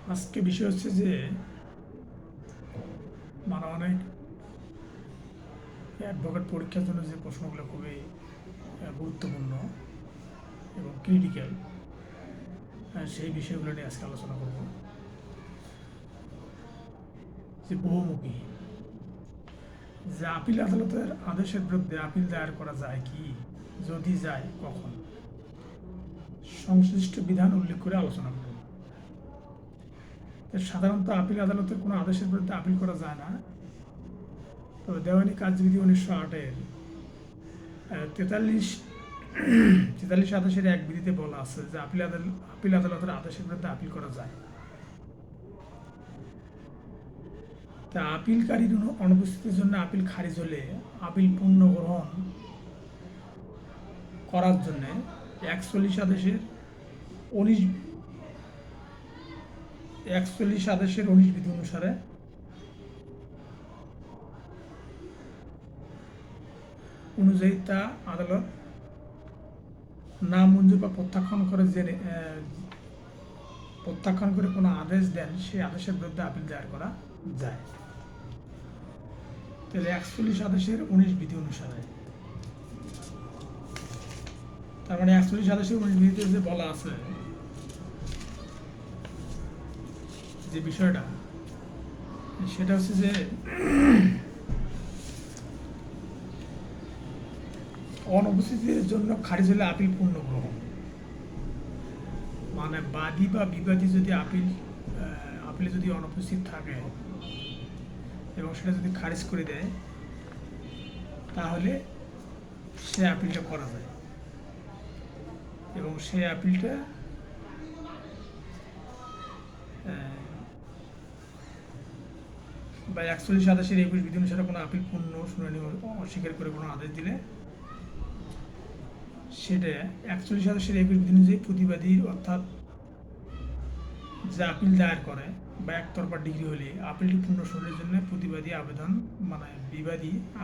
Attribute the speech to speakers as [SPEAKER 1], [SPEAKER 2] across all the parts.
[SPEAKER 1] আজকে বিষয় হচ্ছে যে অনেক অ্যাডভোকেট পরীক্ষার জন্য যে প্রশ্নগুলো খুবই গুরুত্বপূর্ণ এবং ক্রিটিক্যাল, সেই বিষয়গুলো নিয়ে আজকে আলোচনা করব। যে বহুমুখী, যে আপিল আদালতের আদেশের বিরুদ্ধে আপিল দায়ের করা যায় কি, যদি যায় কখন, সংশ্লিষ্ট বিধান উল্লেখ করে আলোচনা করব। সাধারণত আপিল আদালতের কোনো আদেশের বিরুদ্ধে আপিল করা যায় না। তবে দেওয়ানি কার্যবিধি 1908-এর 43 আদেশের এক বিধিতে বলা আছে যে আপিল আদালতের আদেশের বিরুদ্ধে আপিল করা যায়। তা আপিলকারীর অনুপস্থিতির জন্য আপিল খারিজ হলে আপিল পুনর্গ্রহণ করার জন্য 41 আদেশের 19 বিধি অনুযায়ী তা আদালত না মঞ্জুর বা প্রত্যাখ্যান করে কোনো আদেশ দেন, সেই আদেশের বিরুদ্ধে আপিল দায়ের করা যায়। তাহলে 41 আদেশের 19 বিধি অনুসারে, তার মানে 41 আদেশের 19 বিধিতে যে বলা আছে যে বিষয়টা, সেটা হচ্ছে যে অনুপস্থিতির জন্য খারিজ হলে আপিল পুনর্গ্রহণ, মানে বাদী বা বিবাদী যদি আপিলে যদি অনুপস্থিত থাকে এবং সেটা যদি খারিজ করে দেয়, তাহলে সে আপিলটা করা যায় এবং সে আপিলটা বা 41 আদেশের 21 বিধি অনুসারে কোনো আপিল পূর্ণ শুনানি অস্বীকার করে কোনো আদেশ দিলে সেটা 41 আদেশের 21 বিধি অনুযায়ী প্রতিবাদী অর্থাৎ যে আপিল দায়ের করে বা একতরফা ডিগ্রি হলে আপিলটি পূর্ণ শুনানির জন্য বিবাদী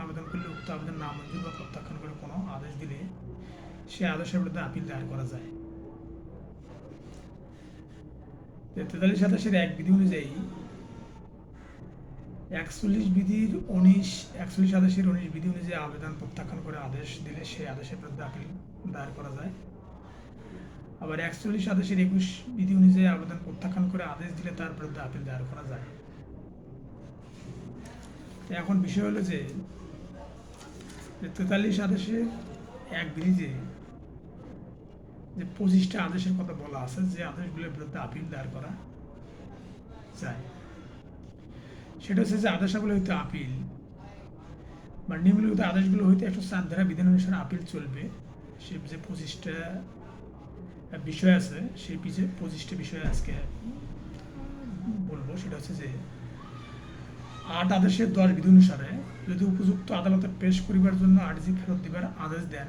[SPEAKER 1] আবেদন করলে উক্ত আবেদন নামঞ্জুর বা প্রত্যাখ্যান করে কোনো আদেশ দিলে সে আদেশের বিরুদ্ধে আপিল দায়ের করা যায়। 43 আদেশের এক বিধি অনুযায়ী 41 আদেশের 19 বিধি অনুযায়ী আবেদন প্রত্যাখ্যান করে আদেশ দিলে সেই আদেশের বিরুদ্ধে আপিল দায়ের করা যায়। আবার 41 আদেশের 21 বিধি অনুযায়ী আবেদন প্রত্যাখ্যান করে আদেশ দিলে তার বিরুদ্ধে আপিল দায়ের করা যায়। এখন বিষয় হলো যে 43 আদেশের এক বিধিতে যে 25টা আদেশের কথা বলা আছে, যে আদেশগুলোর বিরুদ্ধে আপিল দায়ের করা যায়, সেটা হচ্ছে যে আদেশাবলী হইতে আপিল বা নিম্নলিখিত আদেশগুলো হইতে 104 ধারা বিধান অনুসারে আপিল চলবে। সে যে 25টা বিষয় আছে, সেই 25টা বিষয় আজকে বলবো। সেটা হচ্ছে যে 8 আদেশের 10 বিধি অনুসারে যদি উপযুক্ত আদালতে পেশ করিবার জন্য আর্জি ফেরত দিবার আদেশ দেন,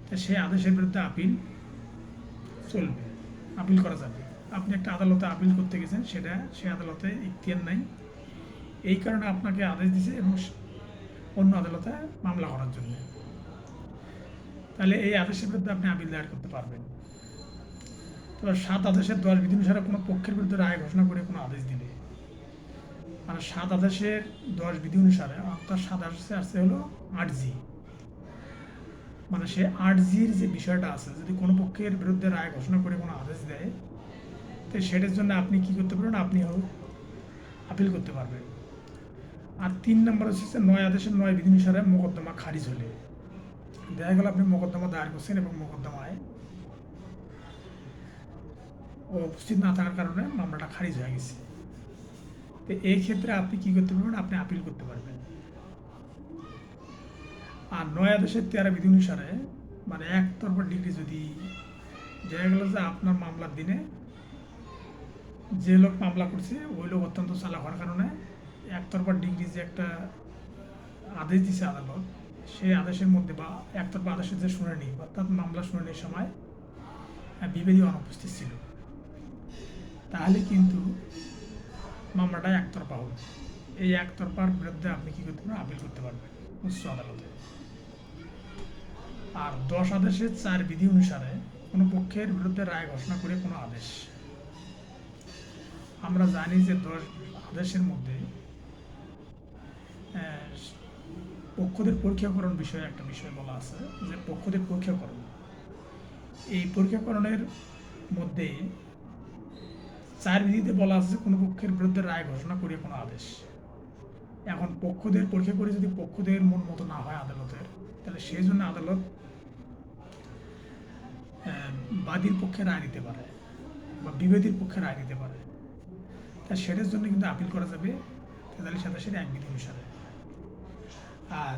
[SPEAKER 1] তা সেই আদেশের বিরুদ্ধে আপিল চলবে, আপিল করা যাবে। আপনি একটা আদালতে আপিল করতে গেছেন, সে আদালতে ইখতিয়ার নাই, এই কারণে আপনাকে আদেশ দিয়েছে এবং অন্য আদালতে মামলা করার জন্য, তাহলে এই আদেশের বিরুদ্ধে আপনি আপিল দায়ের করতে পারবেন। তবে 7 আদেশের 10 বিধি অনুসারে কোনো পক্ষের বিরুদ্ধে রায় ঘোষণা করে কোনো আদেশ দিলে, মানে 7 আদেশের 10 বিধি অনুসারে, অর্থাৎ 7 আদেশে আসছে হলো 8G, মানে সে 8Gর যে বিষয়টা আছে, যদি কোনো পক্ষের বিরুদ্ধে রায় ঘোষণা করে কোনো আদেশ দেয়, তো সেটার জন্য আপনি কি করতে পারবেন, আপনি আপিল করতে পারবেন। আর 3 নম্বর হচ্ছে 9 আদেশের 9 বিধি অনুসারে মোকদ্দমা খারিজ হলে, দেখা গেল আপনি মোকদ্দমা দায়ের করছেন এবং মোকদ্দমায় উপস্থিত না থাকার কারণে মামলাটা খারিজ হয়ে গেছে, তো এই ক্ষেত্রে আপনি কি করতে পারবেন, আপনি আপিল করতে পারবেন। আর 9 আদেশের 13 বিধি অনুসারে, মানে একতরফা ডিগ্রি যদি দেখা গেল যে আপনার মামলার দিনে যে লোক মামলা করছে ওই লোক অত্যন্ত চালাক হওয়ার কারণে একতরফা ডিগ্রি যে একটা আদেশ দিছে আদালত, সেই আদেশের মধ্যে বা একতরফা আদেশের যে শুনানি, অর্থাৎ মামলা শুনানির সময় বিবাদী অনুপস্থিত ছিল, তাহলে কিন্তু মামলাটা একতরফা হবে। এই একতরফার বিরুদ্ধে আপনি কি করতে পারবেন, আপিল করতে পারবেন উচ্চ আদালতে। আর 10 আদেশের 4 বিধি অনুসারে কোনো পক্ষের বিরুদ্ধে রায় ঘোষণা করে কোনো আদেশ, আমরা জানি যে 10 আদেশের মধ্যে আহ, পক্ষদের পরীক্ষাকরণ বিষয়ে একটা বিষয় বলা আছে, যে পক্ষদের পরীক্ষাকরণ, এই পরীক্ষাকরণের মধ্যে 4 বিধিতে বলা আছে যে কোনো পক্ষের বিরুদ্ধে রায় ঘোষণা করিয়ে কোনো আদেশ। এখন পক্ষদের পরীক্ষা করে যদি পক্ষদের মন মতো না হয় আদালতের, তাহলে সেই জন্য আদালত বাদীর পক্ষে রায় দিতে পারে বা বিবাদীর পক্ষে রায় দিতে পারে। তা সেটার জন্য কিন্তু আপিল করা যাবে 43-27 এক বিধি অনুসারে। আর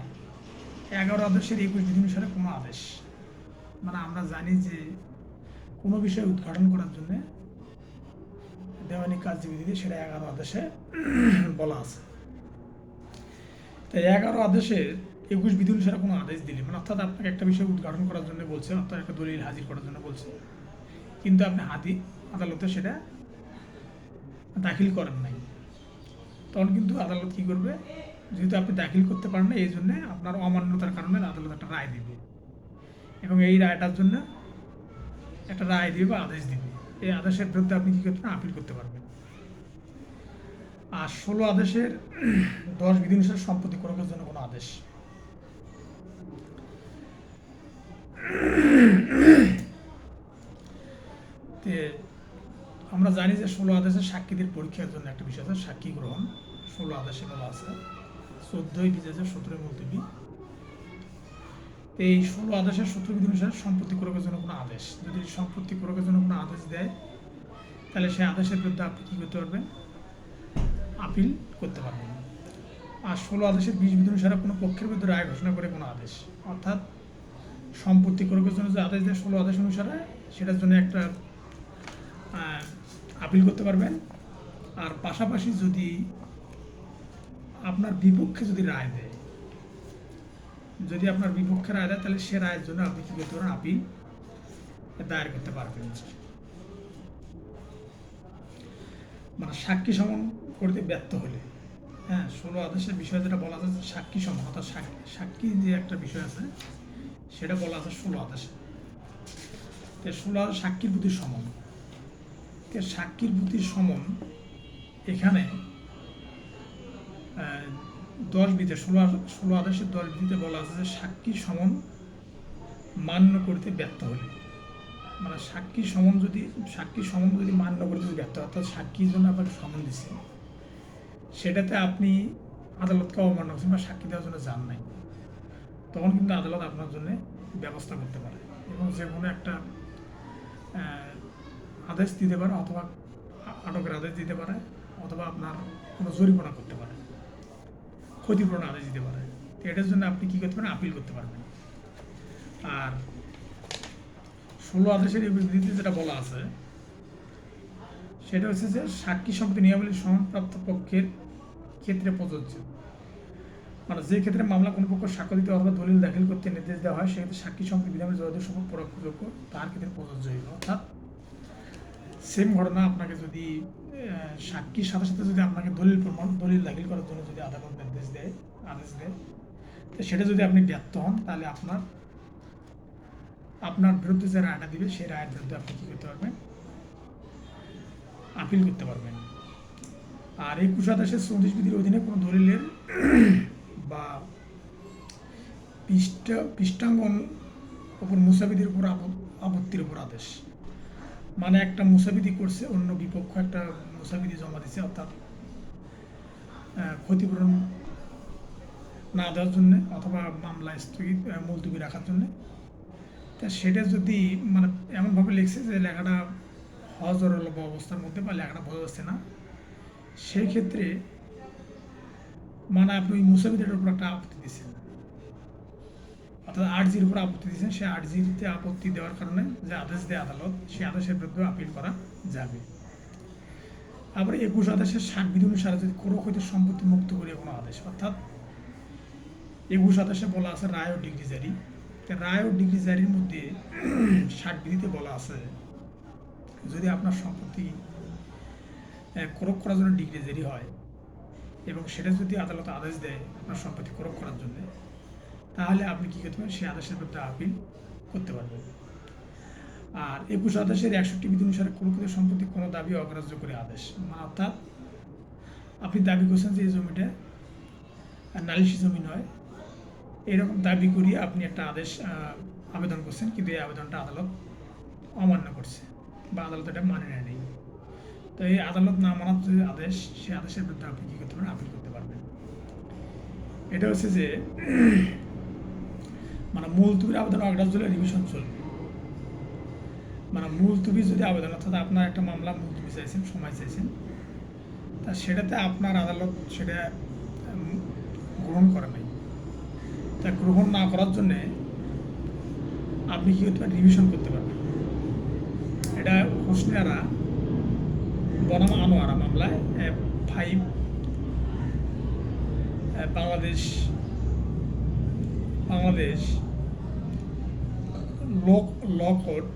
[SPEAKER 1] 11 আদেশের 21 বিধি অনুসারে কোনো আদেশ, মানে আমরা জানি যে কোনো বিষয় উদ্ঘাটন করার জন্য দেওয়ানি কার্যবিধিতে সেটা 11 আদেশে বলা আছে। তাই 11 আদেশের 21 বিধি অনুসারে কোনো আদেশ দিলে, মানে অর্থাৎ আপনাকে একটা বিষয় উদ্ঘাটন করার জন্য বলছে, অর্থাৎ একটা দলিল হাজির করার জন্য বলছে, কিন্তু আপনি আদালতে সেটা দাখিল করেন নাই, তখন কিন্তু আদালত কী করবে, যেহেতু আপনি দাখিল করতে পারেন না, এই জন্যে আপনার অমান্যতার কারণে আদালত একটা রায় দিবে, এবং এই রায়টার জন্য একটা রায় দিবে বা আদেশ দিবে। এই আদেশের বিরুদ্ধে আপনি কী করতে পারেন, আপিল করতে পারবেন। আর 16 আদেশের 10 বিধি অনুসারে সম্পত্তি ক্রয়ের জন্য কোনো আদেশ। আমরা জানি যে 16 আদেশে সাক্ষীদের পরীক্ষার জন্য একটা বিষয় আছে, সাক্ষী গ্রহণ। 16 আদেশে বলা আছে 14 বিধি 17 মুলতবি। এই 16 আদেশের 17 বিধি অনুসারে সম্পত্তি ক্রয়ের জন্য কোনো আদেশ, যদি সম্পত্তি ক্রয়ের জন্য কোনো আদেশ দেয়, তাহলে সেই আদেশের বিরুদ্ধে আপনি কী করতে পারবেন, আপিল করতে পারবেন। আর 16 আদেশের 20 বিধি অনুসারে কোনো পক্ষের বিরুদ্ধে রায় ঘোষণা করে কোনো আদেশ, অর্থাৎ সম্পত্তি ক্রয়ের জন্য যে আদেশ দেয় 16 আদেশ অনুসারে, সেটার জন্য একটা আপিল করতে পারবেন। আর পাশাপাশি যদি আপনার বিপক্ষে যদি রায় দেয়, যদি আপনার বিপক্ষে রায় দেয়, তাহলে সে রায়ের জন্য আপনি কী করতে পারেন, আপিল দায়ের করতে পারবেন। মানে সাক্ষী সমন করতে ব্যর্থ হলে, হ্যাঁ, 16 আদেশের বিষয় যেটা বলা আছে সাক্ষী সমন, অর্থাৎ সাক্ষী যে একটা বিষয় আছে সেটা বলা আছে 16 আদেশে। 16 আদেশ সাক্ষীর প্রতি সমন, সাক্ষীর প্রতি সমন এখানে 10 বিধি 16 আদেশের 10 বিধিতে বলা আছে যে সাক্ষী সমন মান্য করতে ব্যর্থ হলে, মানে সাক্ষী সমন যদি মান্য করতে ব্যর্থ, অর্থাৎ সাক্ষীর জন্য আপনাকে সমন দিচ্ছে, সেটাতে আপনি আদালতকে অমান্য করছেন বা সাক্ষী দেওয়ার জন্য যান নাই, তখন কিন্তু আদালত আপনার জন্য ব্যবস্থা করতে পারে এবং যে কোনো একটা আদেশ দিতে পারে, অথবা আটকের আদেশ দিতে পারে, অথবা আপনার কোনো জরিমানা করতে পারে, ক্ষতিপূরণ আদেশ দিতে পারে। তো এটার জন্য আপনি কী করতে পারেন, আপিল করতে পারবেন। আর 16 আদেশের এই বিধিতে যেটা বলা আছে সেটা হচ্ছে যে সাক্ষী সম্পত্তি নিয়মাবলী সমানপ্রাপ্ত পক্ষের ক্ষেত্রে প্রযোজ্য, মানে যে ক্ষেত্রে মামলা কোনো পক্ষ সাক্ষ্য দিতে অথবা দলিল দাখিল করতে নির্দেশ দেওয়া হয়, সেক্ষেত্রে সাক্ষী সম্পত্তি বিধানের যোগাযোগ সম্পর্ক পরোক্ষযোগ্য তার ক্ষেত্রে প্রযোজ্য হইবে। অর্থাৎ সেম ঘটনা, আপনাকে যদি সাক্ষীর সাথে সাথে যদি আপনাকে দলিল দাখিল করার জন্য যদি আদালত আদেশ দেয়, তো সেটা যদি আপনি ব্যর্থ হন, তাহলে আপনার বিরুদ্ধে যে রায়টা দিবে সেই রায়ের বিরুদ্ধে আপনি কী করতে পারবেন, আপিল করতে পারবেন। আর 21 আদেশের 34 বিধির অধীনে কোনো দলিলের বা পৃষ্ঠাঙ্গন উপর মুসাবিদির উপর আপত্তির উপর আদেশ, মানে একটা মুসাবিদি করছে, অন্য বিপক্ষ একটা মুসাবিদি জমা দিচ্ছে, অর্থাৎ ক্ষতিপূরণ না দেওয়ার জন্য অথবা মামলা স্থগিত মুলতবি রাখার জন্য। তা সেটা যদি মানে এমনভাবে লিখছে যে লেখাটা হজরল অবস্থার মধ্যে বা লেখাটা বোঝা যাচ্ছে না, সেই ক্ষেত্রে মানে আপনি ওই মুসাবিদের উপর একটা আপত্তি দিচ্ছেন, অর্থাৎ আর্জির উপর আপত্তি দিচ্ছেন, সেই আর্জিতে আপত্তি দেওয়ার কারণে যে আদেশ দেয় আদালত, সেই আদেশের বিরুদ্ধে আপিল করা যাবে। আবার 21 আদেশের 60 বিধি অনুসারে যদি ক্রোক হইতে সম্পত্তি মুক্ত করিয়া কোনো আদেশ, অর্থাৎ 21 আদেশে বলা আছে রায় ও ডিগ্রি জারি। রায় ও ডিগ্রি জারির মধ্যে 60 বিধিতে বলা আছে যদি আপনার সম্পত্তি ক্রোক করার জন্য ডিগ্রি জারি হয় এবং সেটা যদি আদালত আদেশ দেয় আপনার সম্পত্তি ক্রোক করার জন্য, তাহলে আপনি কী করতে পারেন, সেই আদেশের বিরুদ্ধে আপিল করতে পারবেন। আর 21 আদেশের 61 বিধি অনুসারে প্রকৃত সম্পত্তি কোনো দাবি অগ্রাহ্য করে আদেশ, মানে অর্থাৎ আপনি দাবি করছেন যে এই জমিটা নালিশি জমি নয়, এরকম দাবি করিয়ে আপনি একটা আদেশ আবেদন করছেন, কিন্তু এই আবেদনটা আদালত অমান্য করছে বা আদালত এটা মানে নেয়নি। তো এই আদালত না মানার যে আদেশ, সেই আদেশের বিরুদ্ধে আপনি কী করতে পারেন? আপিল করতে পারবেন। এটা হচ্ছে যে মানে মুলতবির আবেদন অগ্রাহ্য হলে রিভিশন চলবে। মানে মুলতবি যদি আবেদন, অর্থাৎ আপনার একটা মামলা মুলতবি চাইছেন, সময় চাইছেন, তা সেটাতে আপনার আদালত সেটা গ্রহণ করে নাই, তা গ্রহণ না করার জন্যে আপনি কী করতে পারেন? রিভিশন করতে পারবেন। এটা হোসনিয়ারা বনাম আনোয়ারা মামলায় 5 বাংলাদেশ ল কোর্ট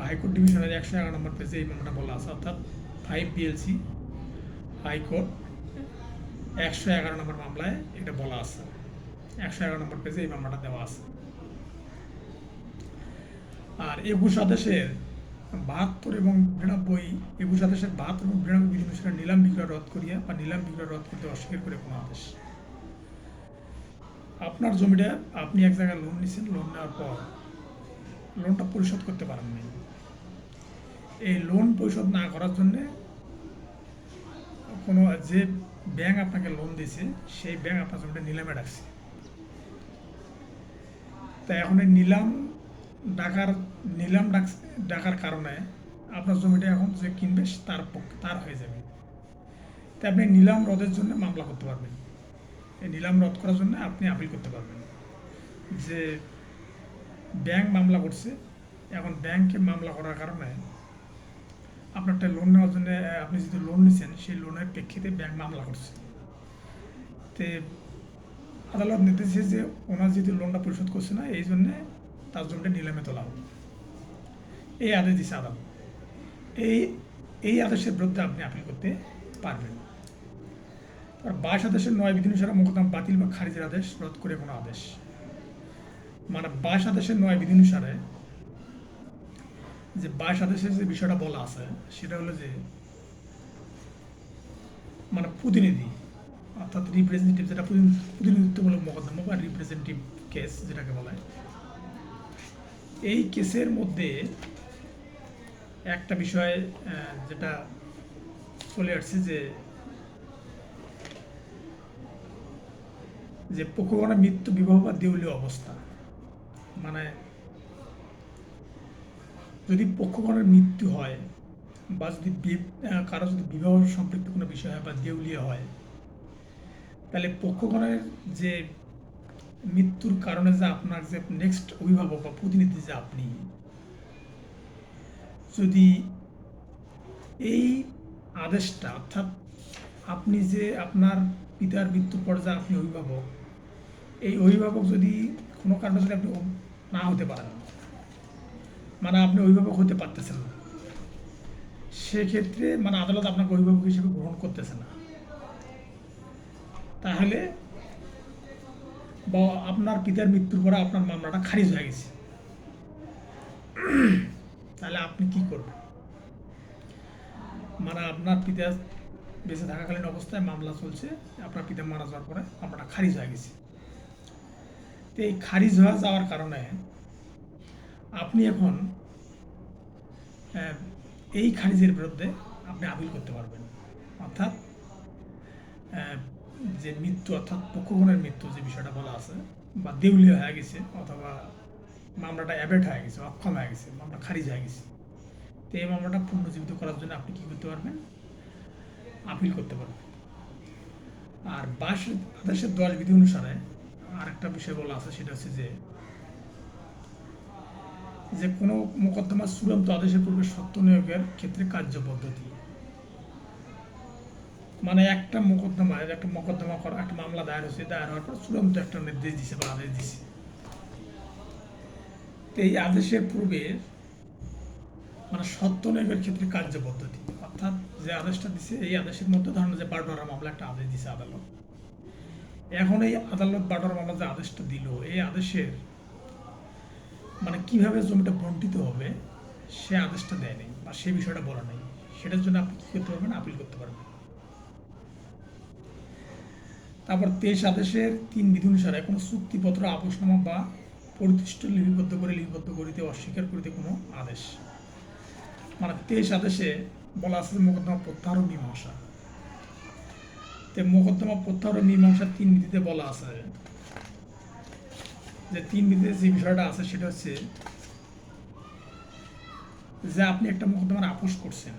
[SPEAKER 1] হাইকোর্ট ডিভিশনের 111 নম্বর পেজে এই মামলাটা বলা আছে, অর্থাৎ 5 BLC হাইকোর্ট 111 নম্বর মামলায় এটা বলা আছে, 111 নম্বর পেজে এই মামলাটা দেওয়া আছে। আর 21 আদেশের 72 এবং 92, 21 আদেশের 72 এবং 92 বিধি অনুসারে নিলাম বিক্রয় রদ করিয়া বা নিলাম বিক্রয় রদ করতে অস্বীকার করে কোনো আদেশ। আপনার জমিটা আপনি এক জায়গায় লোন নিচ্ছেন, লোন নেওয়ার পর লোনটা পরিশোধ করতে পারেন নাই, এই লোন পরিশোধ না করার জন্যে কোনো যে ব্যাংক আপনাকে লোন দিয়েছে সেই ব্যাংক আপনার জমিটা নিলামে ডাকছে। তা এখন এই নিলাম ডাকার কারণে আপনার জমিটা এখন যে কিনবে তার হয়ে যাবে। তাই আপনি নিলাম রদের জন্য মামলা করতে পারবেন। এই নিলাম রদ করার জন্য আপনি আপিল করতে পারবেন যে ব্যাংক মামলা করছে, এখন ব্যাংকে মামলা করার কারণে আপনারটা লোন নেওয়ার জন্য আপনি যদি লোন নিচ্ছেন সেই লোনের প্রেক্ষিতে ব্যাংক মামলা করছে, তে আদালত নির্দেশ যে ওনার যদি লোনটা পরিশোধ করছে না, এই জন্যে তার জমিটা নিলামে তোলা হবে, এই আদেশ দিচ্ছে আদালত। এই আদেশের বিরুদ্ধে আপনি আপিল করতে পারবেন। আর 22 আদেশের 9 বিধি অনুসারে মোকদ্দমা বাতিল বা খারিজের আদেশ রদ করে কোনো আদেশ, মানে 22 আদেশের 9 বিধি অনুসারে যে 22 আদেশের যে বিষয়টা বলা আছে সেটা হলো যে মানে প্রতিনিধি, অর্থাৎ রিপ্রেজেন্টেটিভ, যেটা প্রতিনিধিত্বমূলক মোকদ্দমা বা রিপ্রেজেন্টেটিভ কেস যেটাকে বলে, এই কেসের মধ্যে একটা বিষয় যেটা চলে আসছে যে পক্ষগণের মৃত্যু, বিবাহ বা দেউলীয় অবস্থা, মানে যদি পক্ষগণের মৃত্যু হয় বা যদি কারো যদি বিবাহ সম্পৃক্ত কোনো বিষয় হয় বা দেউলিয়া হয়, তাহলে পক্ষগণের যে মৃত্যুর কারণে যে আপনার যে নেক্সট অভিভাবক বা প্রতিনিধি যে আপনি, যদি এই আদেশটা, অর্থাৎ আপনি যে আপনার পিতার মৃত্যুর পর যে আপনি অভিভাবক, এই অভিভাবক যদি কোনো কারণে যদি আপনি না হতে পারেন, মানে আপনি অভিভাবক হতে পারতেছেন না, সেক্ষেত্রে মানে আদালত আপনাকে অভিভাবক হিসেবে গ্রহণ করতেছে না, তাহলে বা আপনার পিতার মৃত্যুর পরে আপনার মামলাটা খারিজ হয়ে গেছে, তাহলে আপনি কি করবেন? মানে আপনার পিতা বেঁচে থাকাকালীন অবস্থায় মামলা চলছে, আপনার পিতা মারা যাওয়ার পরে মামলাটা খারিজ হয়ে গেছে। তো এই খারিজ হয়ে যাওয়ার কারণে আপনি এখন এই খারিজের বিরুদ্ধে আপনি আপিল করতে পারবেন, অর্থাৎ যে মৃত্যু, অর্থাৎ পক্ষগণের মৃত্যু যে বিষয়টা বলা আছে, বা দেউলিয়া হয়ে গেছে অথবা মামলাটা অ্যাবেট হয়ে গেছে, অক্ষম হয়ে গেছে, মামলা খারিজ হয়ে গেছে, তো এই মামলাটা পুনর্জীবিত করার জন্য আপনি কী করতে পারবেন? আপিল করতে পারবেন। আর 22 আদেশের 10 বিধি অনুসারে আরেকটা বিষয় বলা আছে, সেটা হচ্ছে যে কোনো মোকদ্দমার চূড়ান্ত আদেশের পূর্বে সত্য নিয়োগের ক্ষেত্রে কার্যপদ্ধতি, মানে একটা মোকদ্দমা করা, একটা মামলা দায়ের হয়েছে, দায়ের হওয়ার পর চূড়ান্ত একটা নির্দেশ দিছে বা আদেশ দিছে, তো এই আদেশের পূর্বে মানে সত্য নিয়োগের ক্ষেত্রে কার্যপদ্ধতি, অর্থাৎ যে আদেশটা দিছে এই আদেশের মধ্যে ধরেন যে বাটোয়ারা মামলা একটা আদেশ দিছে আদালত, এখন এই আদালত বাটোয়ারা মামলা যে আদেশটা দিল, এই আদেশের মানে কীভাবে জমিটা বণ্টিত হবে সে আদেশটা দেয় নেই বা সে বিষয়টা বলা নেই, সেটার জন্য আপনি কী করতে পারবেন, আপিল করতে পারবেন। তারপর 23 আদেশের 3 বিধি অনুসারে কোনো চুক্তিপত্র, আপোসনামা বা পরিশিষ্ট লিপিবদ্ধ করিতে অস্বীকার করিতে কোনো আদেশ, মানে 23 আদেশে বলা আছে মোকদ্দমা প্রত্যাহার ও মীমাংসা। তো মোকদ্দমা প্রত্যাহার ও মীমাংসা 3 বিধিতে বলা আছে যে 3 বিধিতে যে বিষয়টা আছে সেটা হচ্ছে যে আপনি একটা মোকদ্দমার আপোস করছেন,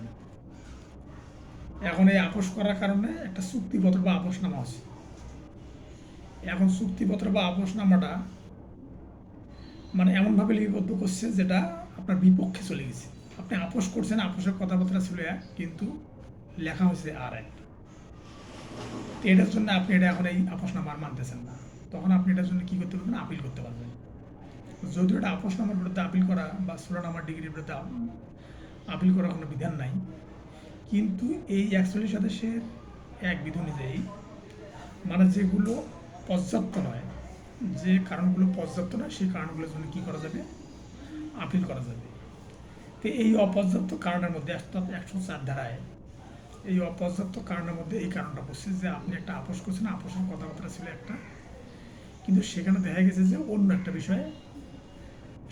[SPEAKER 1] এখন এই আপোস করার কারণে একটা চুক্তিপত্র বা আপোসনামা আছে। এখন চুক্তিপত্র বা আপোসনামাটা মানে এমনভাবে লিপিবদ্ধ করছে যেটা আপনার বিপক্ষে চলে গেছে। আপনি আপোস করছেন, আপোসের কথাবার্তা ছিল এক, কিন্তু লেখা হয়েছে আর এক। তো এটার জন্য আপনি এটা এখন এই আপোসনামা মানতেছেন না, তখন আপনি এটার জন্য কী করতে পারবেন, আপিল করতে পারবেন। যদিও এটা আপোসনামার বিরুদ্ধে আপিল করা বা চুরানামার ডিগ্রির বিরুদ্ধে আপিল করার কোনো বিধান নাই, কিন্তু এই 41 আদেশের 1 বিধি অনুযায়ী মানে যেগুলো পর্যাপ্ত নয়, যে কারণগুলো পর্যাপ্ত নয় সেই কারণগুলোর জন্য কী করা যাবে, আপিল করা যাবে। তো এই অপর্যাপ্ত কারণের মধ্যে 104 ধারায় এই অপর্যাপ্ত কারণের মধ্যে এই কারণটা বলছে যে আপনি একটা আপোস করছেন, আপোসের কথাবার্তা ছিল একটা, কিন্তু সেখানে দেখা গেছে যে অন্য একটা বিষয়ে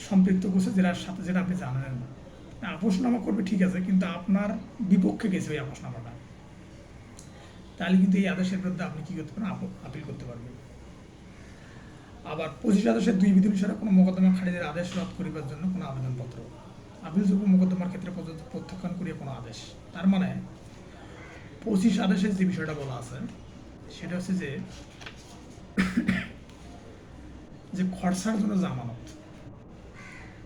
[SPEAKER 1] সম্পৃক্ত করছে যেটার সাথে যেটা আপনি জানেন না। আপোসনামা করবে ঠিক আছে, কিন্তু আপনার বিপক্ষে গেছে ওই আপোসনামাটা, তাহলে কিন্তু এই আদেশের বিরুদ্ধে আপনি কী করতে পারেন, আপিল করতে পারবেন। আবার 25 আদেশের 2 বিধি অনুসারে কোনো মোকদ্দমা খারিজের আদেশ রদ করিবার জন্য কোনো আবেদনপত্র, আপিলযোগ্য মোকদ্দমার ক্ষেত্রে প্রত্যাখ্যান করিয়া কোনো আদেশ। তার মানে 25 আদেশের যে বিষয়টা বলা আছে সেটা হচ্ছে যে খরচার জন্য জামানত,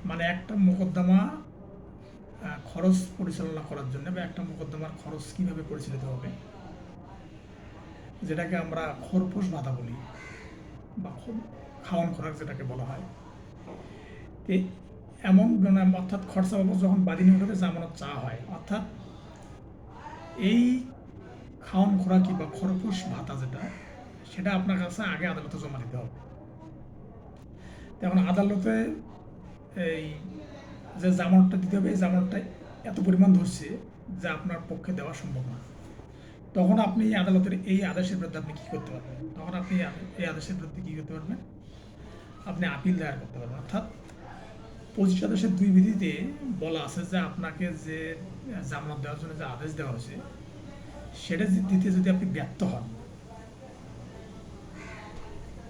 [SPEAKER 1] মানে একটা মোকদ্দমা খরচ পরিচালনা করার জন্য বা একটা মোকদ্দমার খরচ কীভাবে পরিচালিত হবে, যেটাকে আমরা খরপোশ ভাতা বলি বা খাওয়ান খোরাক যেটাকে বলা হয়, এমন অর্থাৎ খরচা বাবদ যখন বাদী নিকটে জামানত চাওয়া হয়, অর্থাৎ এই খাওয়ান খোরাকি বা খরপোশ ভাতা যেটা, সেটা আপনার কাছে আগে আদালতে জমা দিতে হবে। এখন আদালতে এই যে জামানতটা দিতে হবে, এই জামানতটা এত পরিমাণ ধরছে যে আপনার পক্ষে দেওয়া সম্ভব না, তখন আপনি আদালতের এই আদেশের বিরুদ্ধে আপনি কী করতে পারবেন, তখন আপনি এই আদেশের বিরুদ্ধে কী করতে পারবেন, আপনি আপিল দায়ের করতে পারবেন। অর্থাৎ 25 আদেশের 2 বিধিতে বলা আছে যে আপনাকে যে জামানত দেওয়ার জন্য যে আদেশ দেওয়া হয়েছে সেটা দিতে যদি আপনি ব্যর্থ হন,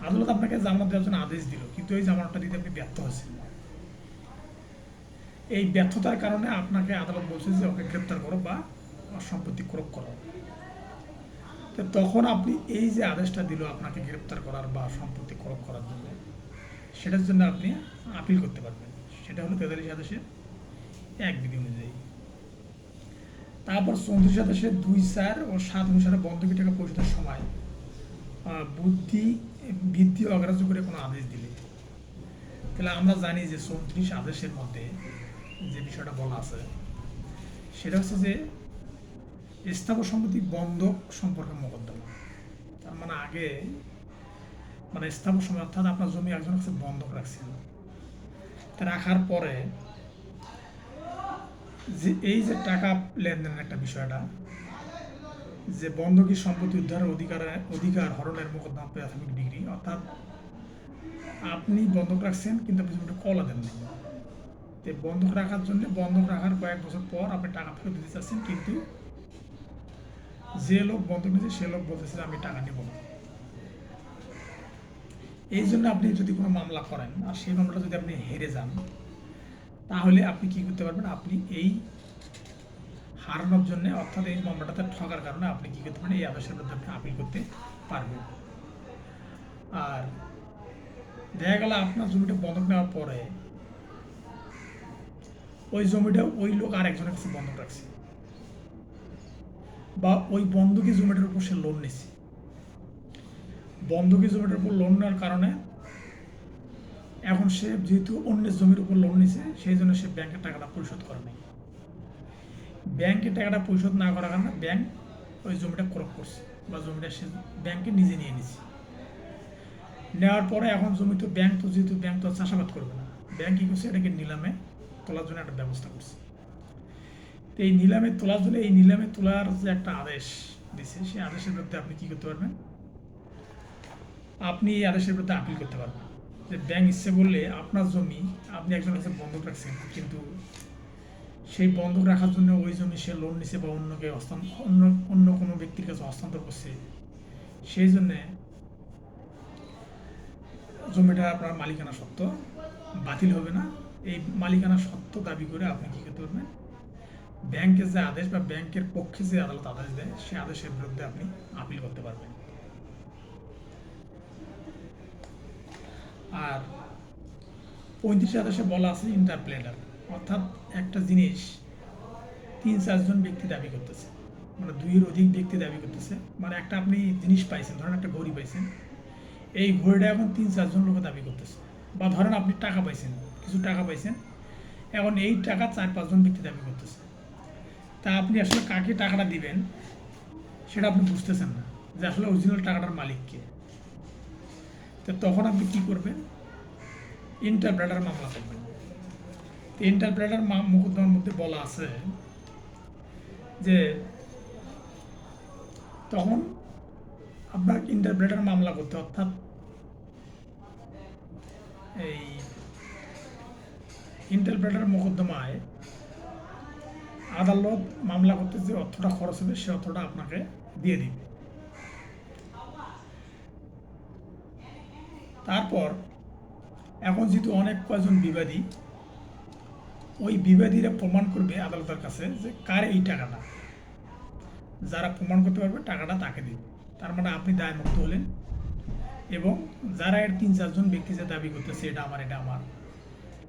[SPEAKER 1] আদালত আপনাকে জামানত দেওয়ার জন্য আদেশ দিল কিন্তু এই জামানতটা দিতে আপনি ব্যর্থ হয়েছেন, এই ব্যর্থতার কারণে আপনাকে আদালত বলছে যে ওকে গ্রেপ্তার করো বা সম্পত্তি ক্রোক করো। তো তখন আপনি এই যে আদেশটা দিল আপনাকে গ্রেপ্তার করার বা সম্পত্তি ক্রোক করার জন্য, সেটার জন্য আপনি আপিল করতে পারবেন। সেটা হলো 43 আদেশের 1 বিধি অনুযায়ী। তারপর 34 আদেশের 2, 4 ও 7 অনুসারে বন্ধকি টাকা পরিশোধের সময় ভিত্তি অগ্রাহ্য করে কোনো আদেশ দিলে, তাহলে আমরা জানি যে 34 আদেশের মধ্যে যে বিষয়টা বলা আছে সেটা হচ্ছে যে স্থাবর সম্পত্তি বন্ধক সম্পর্কে মোকদ্দমা। তার মানে আগে মানে স্থাবর সম্পত্তি অর্থাৎ আপনার জমি একজন কাছে বন্ধক রাখছেন, তা রাখার পরে যে এই যে টাকা লেনদেনের একটা বিষয়টা, যে বন্ধকি সম্পত্তি উদ্ধারের অধিকার হরণের মোকদ্দমা প্রাথমিক ডিগ্রি, অর্থাৎ আপনি বন্ধক রাখছেন কিন্তু আপনি জমিটা কলা দেন নাই, তো বন্ধক রাখার জন্য বন্ধক রাখার কয়েক বছর পর আপনি টাকা ফেরত দিতে চাচ্ছেন, কিন্তু যে লোক বন্ধক নিয়েছে সে লোক বলতেছে আমি টাকা নেব না। এই জন্য আপনি যদি কোনো মামলা করেন আর সেই মামলাটা যদি আপনি হেরে যান, তাহলে আপনি কি করতে পারবেন, আপনি এই হারানোর জন্য অর্থাৎ এই মামলাটাতে ঠকার কারণে আপনি কি করতে পারেন, এই আদেশের বিরুদ্ধে আপনি আপিল করতে পারবেন। আর দেখা গেল আপনার জমিটা বন্ধক নেওয়ার পরে ওই জমিটা ওই লোক আর একজনের কাছে বন্ধক রাখছে বা ওই বন্ধকি জমিটার উপর সে লোন নিচ্ছে, বন্ধকি জমিটার উপর লোন নেওয়ার কারণে এখন সে যেহেতু অন্যের জমির উপর লোন নিছে সেই জন্য সে ব্যাংকের টাকাটা পরিশোধ করে নাই, ব্যাংকের টাকাটা পরিশোধ না করার কারণে ব্যাংক ওই জমিটা ক্রয় করছে বা জমিটা সে ব্যাংকে নিজে নিয়ে নিছে। নেওয়ার পরে এখন জমি তো ব্যাংক তো যেহেতু ব্যাংক তো চাষাবাদ করবে না, ব্যাংক কী করছে, এটাকে নিলামে তোলার জন্য একটা ব্যবস্থা করছে। তো এই নিলামে তোলার জন্য, এই নিলামে তোলার যে একটা আদেশ দিছে, সেই আদেশের বিরুদ্ধে আপনি কী করতে পারবেন, আপনি এই আদেশের বিরুদ্ধে আপিল করতে পারবেন। যে ব্যাংক ইচ্ছে বললে আপনার জমি আপনি একজনের কাছে বন্ধক রাখছেন, কিন্তু সেই বন্ধক রাখার জন্য ওই জমি সে লোন নিছে বা অন্যকে অন্য কোনো ব্যক্তির কাছে হস্তান্তর করছে, সেই জন্যে জমিটা আপনার মালিকানা সত্ত্ব বাতিল হবে না। এই মালিকানা সত্ত্ব দাবি করে আপনি কী করতে পারবেন, ব্যাংকের যে আদেশ বা ব্যাংকের পক্ষে যে আদালত আদেশ দেয়, সেই আদেশের বিরুদ্ধে আপনি আপিল করতে পারবেন। আর 35 আদেশে বলা আছে ইন্টারপ্লেটার, অর্থাৎ একটা জিনিস 3-4 জন ব্যক্তি দাবি করতেছে, মানে 2-এর অধিক ব্যক্তি দাবি করতেছে। মানে একটা আপনি জিনিস পাইছেন, ধরেন একটা ঘড়ি পাইছেন, এই ঘড়িটা এখন 3-4 জন লোক দাবি করতেছে। বা ধরেন আপনি টাকা পাইছেন, কিছু টাকা পাইছেন, এখন এই টাকা 4-5 জন ব্যক্তি দাবি করতেছে। তা আপনি আসলে কাকে টাকাটা দিবেন সেটা আপনি বুঝতেছেন না, যে আসলে অরিজিনাল টাকাটার মালিককে। তো তখন আপনি কী করবেন, ইন্টারপ্রেটার মামলা করবেন। ইন্টারপ্রেটার মোকদ্দমার মধ্যে বলা আছে যে তখন আপনার ইন্টারপ্রেটার মামলা করতে, অর্থাৎ এই ইন্টারপ্রেটার মোকদ্দমায় আদালত মামলা করতে যে অর্থটা খরচ হবে, সে অর্থটা আপনাকে দিয়ে দিবে। তারপর এখন যেহেতু অনেক কয়জন বিবাদী, ওই বিবাদীরা প্রমাণ করবে আদালতের কাছে যে কার এই টাকাটা, যারা প্রমাণ করতে পারবে টাকাটা তাকে দিবে। তার মানে আপনি দায়মুক্ত হলেন, এবং যারা এর 3-4 জন ব্যক্তি যে দাবি করতেছে এটা আমার, এটা আমার,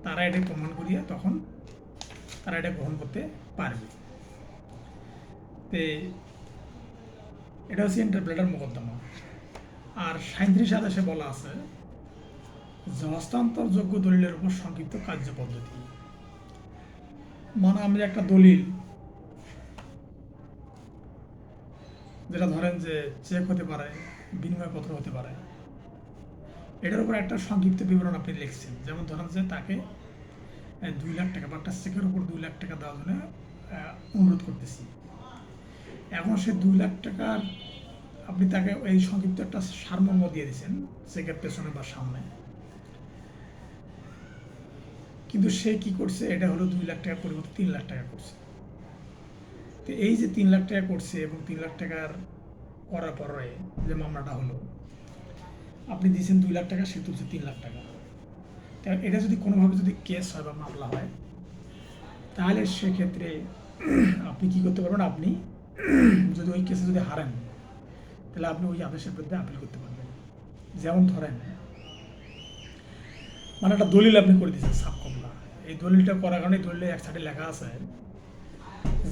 [SPEAKER 1] তারা এটা প্রমাণ করিয়ে তখন তারা এটা গ্রহণ করতে পারবে। তো এটা হচ্ছে ইন্টারপ্রেটার মোকদ্দমা। আর 37 আদেশে বলা আছে যে হস্তান্তরযোগ্য দলিলের উপর সংক্ষিপ্ত কার্য পদ্ধতি। মানে আমি একটা দলিল, যেটা ধরেন যে চেক হতে পারে, বিনিময়পত্র হতে পারে, এটার উপর একটা সংক্ষিপ্ত বিবরণ আপনি লিখছেন। যেমন ধরেন যে তাকে 2 লাখ টাকা বা একটা চেকের উপর 2 লাখ টাকা দেওয়ার জন্য অনুরোধ করতেছি। এখন সে 2 লাখ টাকার আপনি তাকে এই সংক্ষিপ্ত একটা সারমর্ম দিয়ে দিয়েছেন চেকের পেছনে বা সামনে, কিন্তু সে কি করছে, এটা হলো 2 লাখ টাকার পরিবর্তে 3 লাখ টাকা করছে। তো এই যে 3 লাখ টাকা করছে এবং 3 লাখ টাকার করার পরে যে মামলাটা হলো, আপনি দিয়েছেন 2 লাখ টাকা, সে তুলছে 3 লাখ টাকা। এটা যদি কোনোভাবে যদি কেস হয় বা মামলা হয়, তাহলে সেক্ষেত্রে আপনি কী করতে পারবেন, আপনি যদি ওই কেসে যদি হারেন, তাহলে আপনি ওই আদেশের বিরুদ্ধে আপিল করতে পারবেন। যেমন ধরেন মানে একটা দলিল আপনি করে দিয়েছেন সাবকমলা, এই দলিলটা করার কারণে দলিলে এক সাইডে লেখা আছে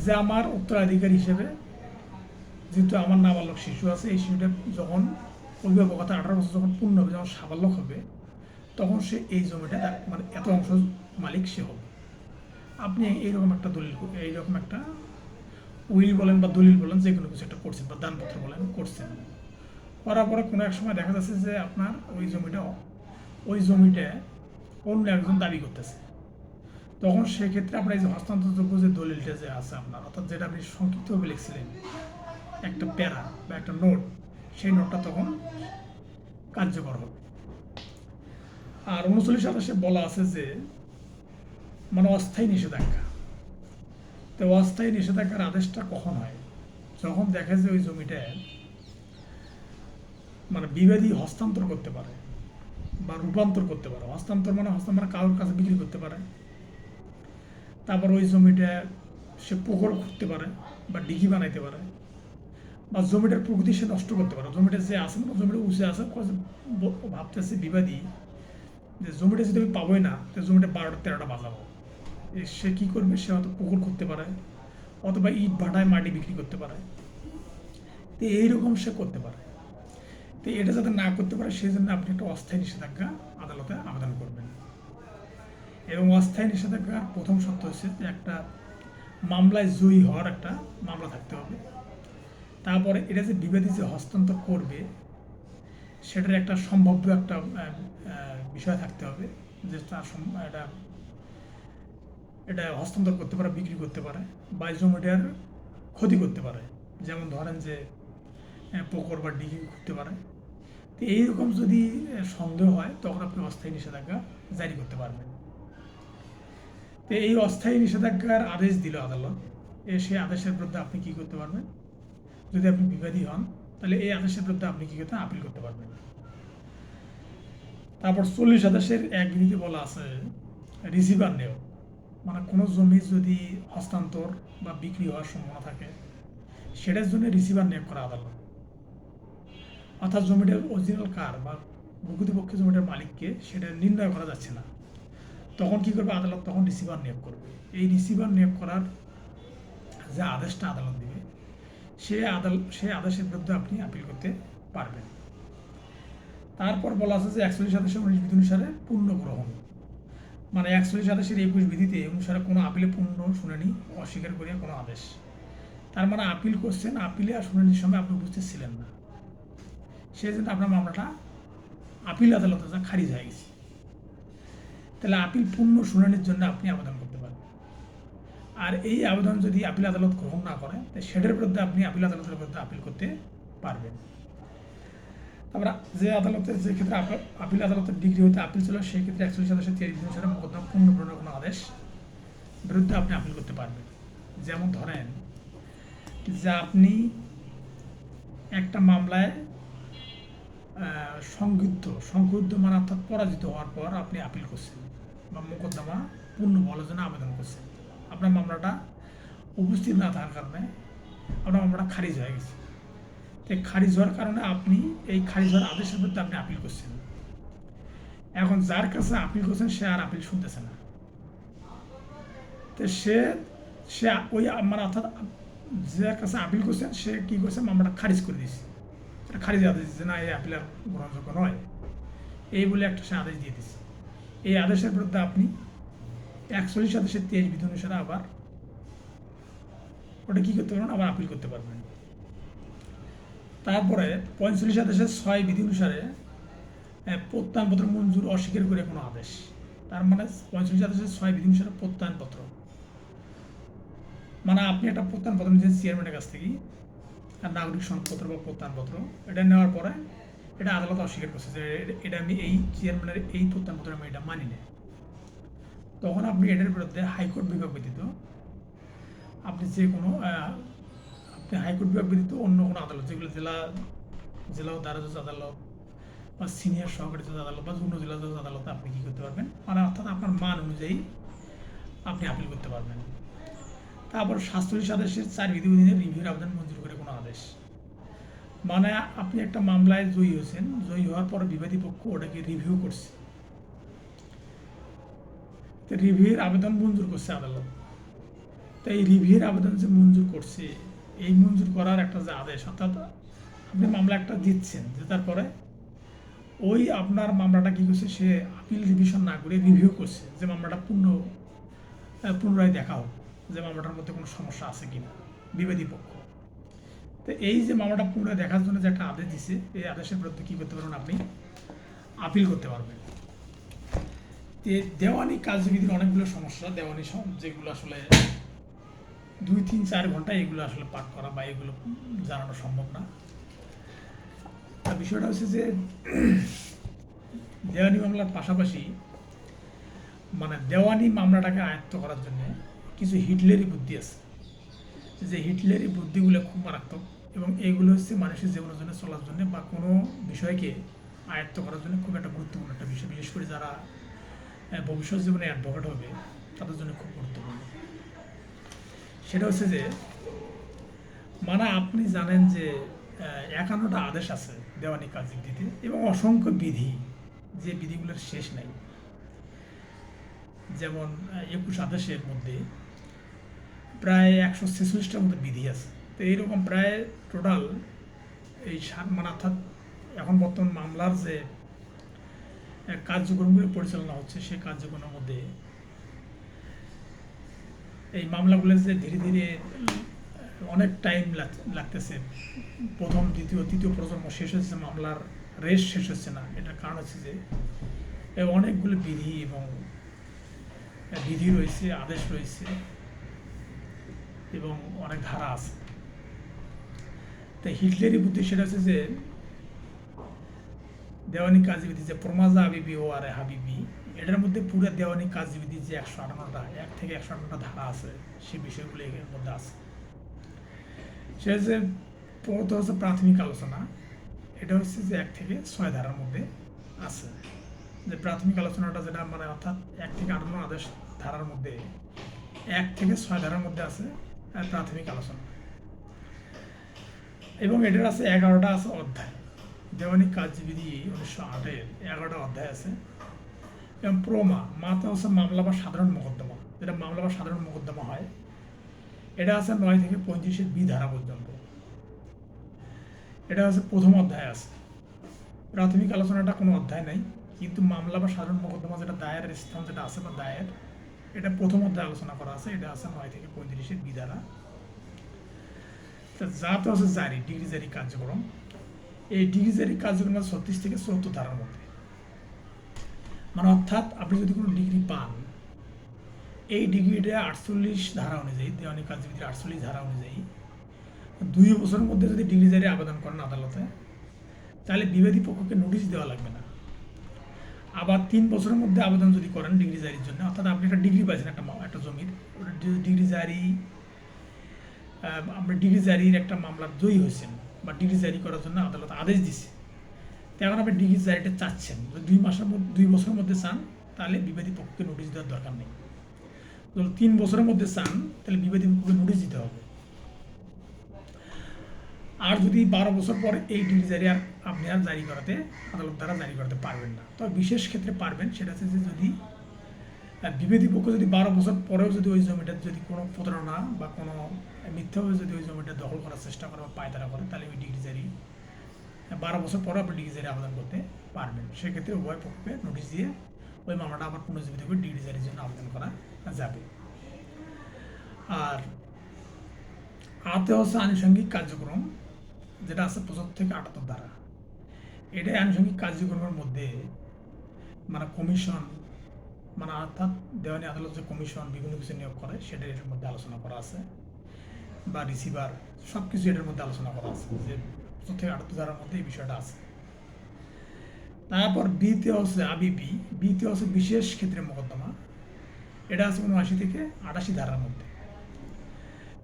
[SPEAKER 1] যে আমার উত্তরাধিকারী হিসেবে যেহেতু আমার নাবালক শিশু আছে, এই শিশুটা যখন অভিভাবকতা 18 বছর যখন পূর্ণ হবে, যখন সাবালক হবে, তখন সে এই জমিটা মানে এত অংশ মালিক সে হবে। আপনি এইরকম একটা দলিল, এইরকম একটা উইল বলেন বা দলিল বলেন, যে কোনো কিছু একটা করছেন বা দানপত্র বলেন করছেন। করার পরে কোনো এক সময় দেখা যাচ্ছে যে আপনার ওই জমিটা অন্য একজন দাবি করতেছে, তখন সেক্ষেত্রে আপনার এই যে হস্তান্তরযোগ্য যে দলিলটা যে আছে আপনার, অর্থাৎ যেটা আপনি সংক্ষিপ্তভাবে লিখছিলেন একটা প্যারা বা একটা নোট, সেই নোটটা তখন কার্যকর হবে। আর 39 আদেশে বলা আছে যে মানে অস্থায়ী নিষেধাজ্ঞা। তো অস্থায়ী নিষেধাজ্ঞার আদেশটা কখন হয়, যখন দেখা যায় ওই জমিটা মানে বিবাদী হস্তান্তর করতে পারে বা রূপান্তর করতে পারে। হস্তান্তর মানে কারোর কাছে বিক্রি করতে পারে, তারপর ওই জমিটা সে পুকুর খুঁড়তে পারে বা ডিঘি বানাইতে পারে, বা জমিটার প্রকৃতি সে নষ্ট করতে পারে। জমিটা যে আছে মানে জমিটা উঁচে আছে, ভাবতেছে বিবাদী যে জমিটা যদি আমি পাবোই না, তো জমিটা 12টা-13টা বাজাবো। সে কী করবে, সে হয়তো পুকুর খুঁড়তে পারে, অথবা ইট ভাটায় মাটি বিক্রি করতে পারে। তো এইরকম সে করতে পারে। তো এটা যাতে না করতে পারে, সেই জন্য আপনি একটা অস্থায়ী নিষেধাজ্ঞা আদালতে আবেদন করবেন। এবং অস্থায়ী নিষেধাজ্ঞার প্রথম শর্ত হচ্ছে যে একটা মামলায় জয়ী হওয়ার একটা মামলা থাকতে হবে। তারপরে এটা যে বিবাদী যে হস্তান্তর করবে, সেটার একটা সম্ভাব্য একটা বিষয় থাকতে হবে। যে তার এটা এটা হস্তান্তর করতে পারে, বিক্রি করতে পারে, বা জমিটার ক্ষতি করতে পারে, যেমন ধরেন যে পুকুর বা ডিঘি করতে পারে। তো এইরকম যদি সন্দেহ হয় তখন আপনি অস্থায়ী নিষেধাজ্ঞা জারি করতে পারবেন। তো এই অস্থায়ী নিষেধাজ্ঞার আদেশ দিল আদালত, সেই আদেশের বিরুদ্ধে আপনি কী করতে পারবেন? যদি আপনি বিবাদী হন তাহলে এই আদেশের বিরুদ্ধে আপনি কী করতে আপিল করতে পারবেন। তারপর 40 আদেশের 1 বিধিতে বলা আছে রিসিভার নেও, মানে কোনো জমি যদি হস্তান্তর বা বিক্রি হওয়ার সম্ভাবনা থাকে সেটার জন্য রিসিভার নিয়োগ করা আদালত। অর্থাৎ জমিটার অরিজিনাল কার বা প্রকৃতপক্ষে জমিটার মালিককে সেটা নির্ণয় করা যাচ্ছে না, তখন কী করবে আদালত? তখন রিসিভার নিয়োগ করবে। এই রিসিভার নিয়োগ করার যে আদেশটা আদালত দেবে সেই আদেশের বিরুদ্ধে আপনি আপিল করতে পারবেন। তারপর বলা আছে যে 41 আদেশের 19 বিধি অনুসারে পূর্ণ গ্রহণ, মানে 41 আদেশের 21 বিধিতে অনুসারে কোনো আপিলে পূর্ণ শুনানি অস্বীকার করিয়া কোনো আদেশ। তার মানে আপিল করছেন, আপিলে আর শুনানির সময় আপনি উপস্থিত ছিলেন না, সেই জন্য আপনার মামলাটা আপিল আদালতে যা খারিজ হয়ে গেছে। তাহলে আপিল পূর্ণ শুনানির জন্য আপনি আবেদন করতে পারেন। আর এই আবেদন যদি আপিল আদালত গ্রহণ না করে সেটার বিরুদ্ধে আপনি আপিল আদালতের বিরুদ্ধে আপিল করতে পারবেন। তারপরে যে আদালতের যে ক্ষেত্রে আপিল আদালতের ডিগ্রি হতে আপিল ছিল সেই ক্ষেত্রে 41 আদেশের 23 বিধি অনুসারে মোকদ্দমা পূর্ণ গ্রহণের কোনো আদেশ বিরুদ্ধে আপনি আপিল করতে পারবেন। যেমন ধরেন যে আপনি একটা মামলায় সংক্ষুব্ধ মানে অর্থাৎ পরাজিত হওয়ার পর আপনি আপিল করছেন বা মোকদ্দমা পূর্ণ বলার জন্য আবেদন করছেন, আপনার মামলাটা উপস্থিত না থাকার কারণে আপনার মামলাটা খারিজ হয়ে গেছে। তো খারিজ হওয়ার কারণে আপনি এই খারিজ হওয়ার আদেশের বিরুদ্ধে আপনি আপিল করছেন। এখন যার কাছে আপিল করছেন সে আর আপিল শুনতেছে না, তো সে ওই মানে অর্থাৎ যার কাছে আপিল করছেন সে কী করছে? মামলাটা খারিজ করে দিয়েছে, খারিজ আদেশ দিচ্ছে, না এই আপিল আর গ্রহণযোগ্য নয়, এই বলে একটা সে আদেশ দিয়ে দিচ্ছে। এই আদেশের বিরুদ্ধে আপনি 41 আদেশের 23 বিধি অনুসারে আবার ওটা কী করতে পারবেন? আবার আপিল করতে পারবেন। তারপরে 45 আদেশের 6 বিধি অনুসারে প্রত্যয়নপত্র মঞ্জুর অস্বীকার করে কোনো আদেশ। তার মানে 45 আদেশের 6 বিধি অনুসারে প্রত্যয়নপত্র মানে আপনি একটা প্রত্যয়নপত্র নিয়েছেন চেয়ারম্যানের কাছ থেকে, আর নাগরিক সনদপত্র বা প্রত্যয়নপত্র, এটা নেওয়ার পরে এটা আদালত অস্বীকার করছে যে এটা আমি এই চেয়ারম্যানের এই প্রত্যয়নপত্র আমি এটা মানি না, তখন আপনি এটার বিরুদ্ধে হাইকোর্ট বিভাগ ব্যতীত আপনি যে কোনো আপনি হাইকোর্ট বিভাগ ব্যতীত অন্য কোনো আদালত, যেগুলো জেলা ও দায়রা জজ আদালত বা সিনিয়র সহকারী জজ আদালত বা যুগ্ম জেলা জজ আদালতে আপনি কী করতে পারবেন? মানে অর্থাৎ আপনার মান অনুযায়ী আপনি আপিল করতে পারবেন। তারপর 47 আদেশের 4 বিধি অধীনে রিভিউর আবেদন মঞ্জুর করে কোনো আদেশ, মানে আপনি একটা মামলায় জয়ী হয়েছেন, জয়ী হওয়ার পর বিবাদী পক্ষ ওটাকে রিভিউ করছে, তো রিভিউর আবেদন মঞ্জুর করছে আদালত। তো এই রিভিউর আবেদন যে মঞ্জুর করছে, এই মঞ্জুর করার একটা যে আদেশ, অর্থাৎ আপনি মামলা একটা দিচ্ছেন, যে তারপরে ওই আপনার মামলাটা কী করছে? সে আপিল রিভিশন না করে রিভিউ করছে, যে মামলাটা পুনরায় দেখা হোক যে মামলাটার মধ্যে কোনো সমস্যা আছে কিনা বিবাদী পক্ষ। তো এই যে মামলাটা পুনরায় দেখার জন্য যে একটা আদেশ দিছে, এই আদেশের বিরুদ্ধে কী করতে পারবেন? আপনি আপিল করতে পারবেন। দেওয়ানি কার্যবিধির অনেকগুলো সমস্যা, দেওয়ানি যেগুলো আসলে 2-3-4 ঘন্টা এগুলো আসলে পাঠ করা বা এগুলো জানানো সম্ভব না। আর বিষয়টা হচ্ছে যে দেওয়ানি মামলার পাশাপাশি মানে দেওয়ানি মামলাটাকে আয়ত্ত করার জন্য কিছু হিটলারি বুদ্ধি আছে, যে হিটলারি বুদ্ধিগুলো খুব মারাত্মক, এবং এইগুলো হচ্ছে মানুষের জীবনের জন্য চলার জন্য বা কোনো বিষয়কে আয়ত্ত করার জন্য খুব একটা গুরুত্বপূর্ণ একটা বিষয়, বিশেষ করে যারা ভবিষ্যৎ জীবনে অ্যাডভোকেট হবে তাদের জন্য খুব গুরুত্বপূর্ণ। সেটা হচ্ছে যে মানে আপনি জানেন যে 51টা আদেশ আছে দেওয়ানি কার্যবিধিতে এবং অসংখ্য বিধি, যে বিধিগুলোর শেষ নাই। যেমন 21 আদেশের মধ্যে প্রায় 146টার মতো বিধি আছে। তো এইরকম প্রায় টোটাল এই মানে অর্থাৎ এখন বর্তমান মামলার যে কার্যক্রমগুলো পরিচালনা হচ্ছে সেই কার্যক্রমের মধ্যে এই মামলাগুলো যে ধীরে ধীরে অনেক টাইম লাগতেছে, প্রথম দ্বিতীয় তৃতীয় প্রজন্ম শেষ হচ্ছে, মামলার রেস শেষ হচ্ছে না। এটার কারণ হচ্ছে যে অনেকগুলো বিধি এবং বিধি রয়েছে, আদেশ রয়েছে এবং অনেক ধারা আছে। তাই হিটলারি বুদ্ধি সেটা হচ্ছে যে দেওয়ানি কাজবিধি যে প্রমাজা আবিবি ও আরে হাবিবি, এটার মধ্যে পুরো দেওয়ানি কাজবিধি যে 158টা 1 থেকে 158টা ধারা আছে, সেই বিষয়গুলো এর মধ্যে আছে। সেটা হচ্ছে প্রথম হচ্ছে প্রাথমিক আলোচনা, এটা হচ্ছে যে 1 থেকে 6 ধারার মধ্যে আছে। যে প্রাথমিক আলোচনাটা যেটা মানে অর্থাৎ 1 থেকে 58 আদেশ ধারার মধ্যে 1 থেকে 6 ধারার মধ্যে আছে প্রাথমিক আলোচনা। এবং এটার আছে 11টা আছে অধ্যায়। দেওয়ানি কাজবিধি 1908-এর 11টা অধ্যায় আছে। এবং মাতে হচ্ছে মামলা বা সাধারণ মোকদ্দমা, যেটা মামলা বা সাধারণ মোকদ্দমা হয়, এটা আছে 9 থেকে 35-এর বি ধারা পর্যন্ত। এটা হচ্ছে প্রথম অধ্যায় আছে। প্রাথমিক আলোচনাটা কোনো অধ্যায় নাই, কিন্তু মামলা বা সাধারণ মোকদ্দমা যেটা দায়ের স্থান যেটা আছে বা দায়ের, এটা প্রথম অধ্যায় আলোচনা করা আছে। এটা আছে 9 থেকে 35-এর বি ধারা। যাতে হচ্ছে জারি ডিগ্রি জারি কার্যক্রম, এই ডিগ্রি জারি কার্যক্রম 36 থেকে 74 ধারার মধ্যে। মানে অর্থাৎ আপনি যদি কোনো ডিগ্রি পান, এই ডিগ্রিটা 48 ধারা অনুযায়ী, দেওয়ানি কাজবিধির 48 ধারা অনুযায়ী 2 বছরের মধ্যে যদি ডিগ্রি জারি আবেদন করেন আদালতে, তাহলে বিবাদী পক্ষকে নোটিশ দেওয়া লাগবে না। আবার 3 বছরের মধ্যে আবেদন যদি করেন ডিগ্রি জারির জন্য, অর্থাৎ আপনি একটা ডিগ্রি পাইছেন একটা জমির, ওটা ডিগ্রি জারি, আপনি ডিগ্রি জারির একটা মামলার জয়ী হয়েছেন বা ডিগ্রি জারি করার জন্য আদালত আদেশ দিছে, এখন আপনি ডিগ্রি জারিটা চাচ্ছেন, 2 বছরের মধ্যে চান, তাহলে বিবাদী পক্ষকে নোটিশ দেওয়ার দরকার নেই। যদি 3 বছরের মধ্যে চান, তাহলে বিবাদী পক্ষকে নোটিশ দিতে হবে। আর যদি 12 বছর পর এই ডিগ্রি জারি আর আপনি আর জারি করাতে, আদালত দ্বারা জারি করতে পারবেন না। তবে বিশেষ ক্ষেত্রে পারবেন, সেটা হচ্ছে যে যদি বিবাদী পক্ষ যদি 12 বছর পরেও যদি ওই জমিটা যদি কোনো প্রতারণা বা কোনো মিথ্যাভাবে যদি ওই জমিটা দখল করার চেষ্টা করে বা পায়তারা করে, তাহলে ওই ডিগ্রি জারি 12 বছর পরে আপনি ডিগ্রি জারি আবেদন করতে পারবেন। সেক্ষেত্রে উভয় পক্ষকে নোটিশ দিয়ে ওই মামলাটা আবার পুনর্জীবিত করে ডিগ্রি জারির জন্য আবেদন করা যাবে। আর আতে হচ্ছে আনুষঙ্গিক কার্যক্রম, যেটা আছে 75 থেকে 78 ধারা। এটাই আনুষঙ্গিক কার্যক্রমের মধ্যে মানে কমিশন, মানে অর্থাৎ দেওয়ানি আদালত যে কমিশন বিভিন্ন কিছু নিয়োগ করে, সেটা এটার মধ্যে আলোচনা করা আছে, বা রিসিভার, সব কিছু এটার মধ্যে আলোচনা করা আছে, যে 75 থেকে 78 ধারার মধ্যে এই বিষয়টা আছে। তারপর বিতে হচ্ছে আবিবি, বিতে হচ্ছে বিশেষ ক্ষেত্রে মোকদ্দমা, এটা আছে 79 থেকে 88 ধারার মধ্যে।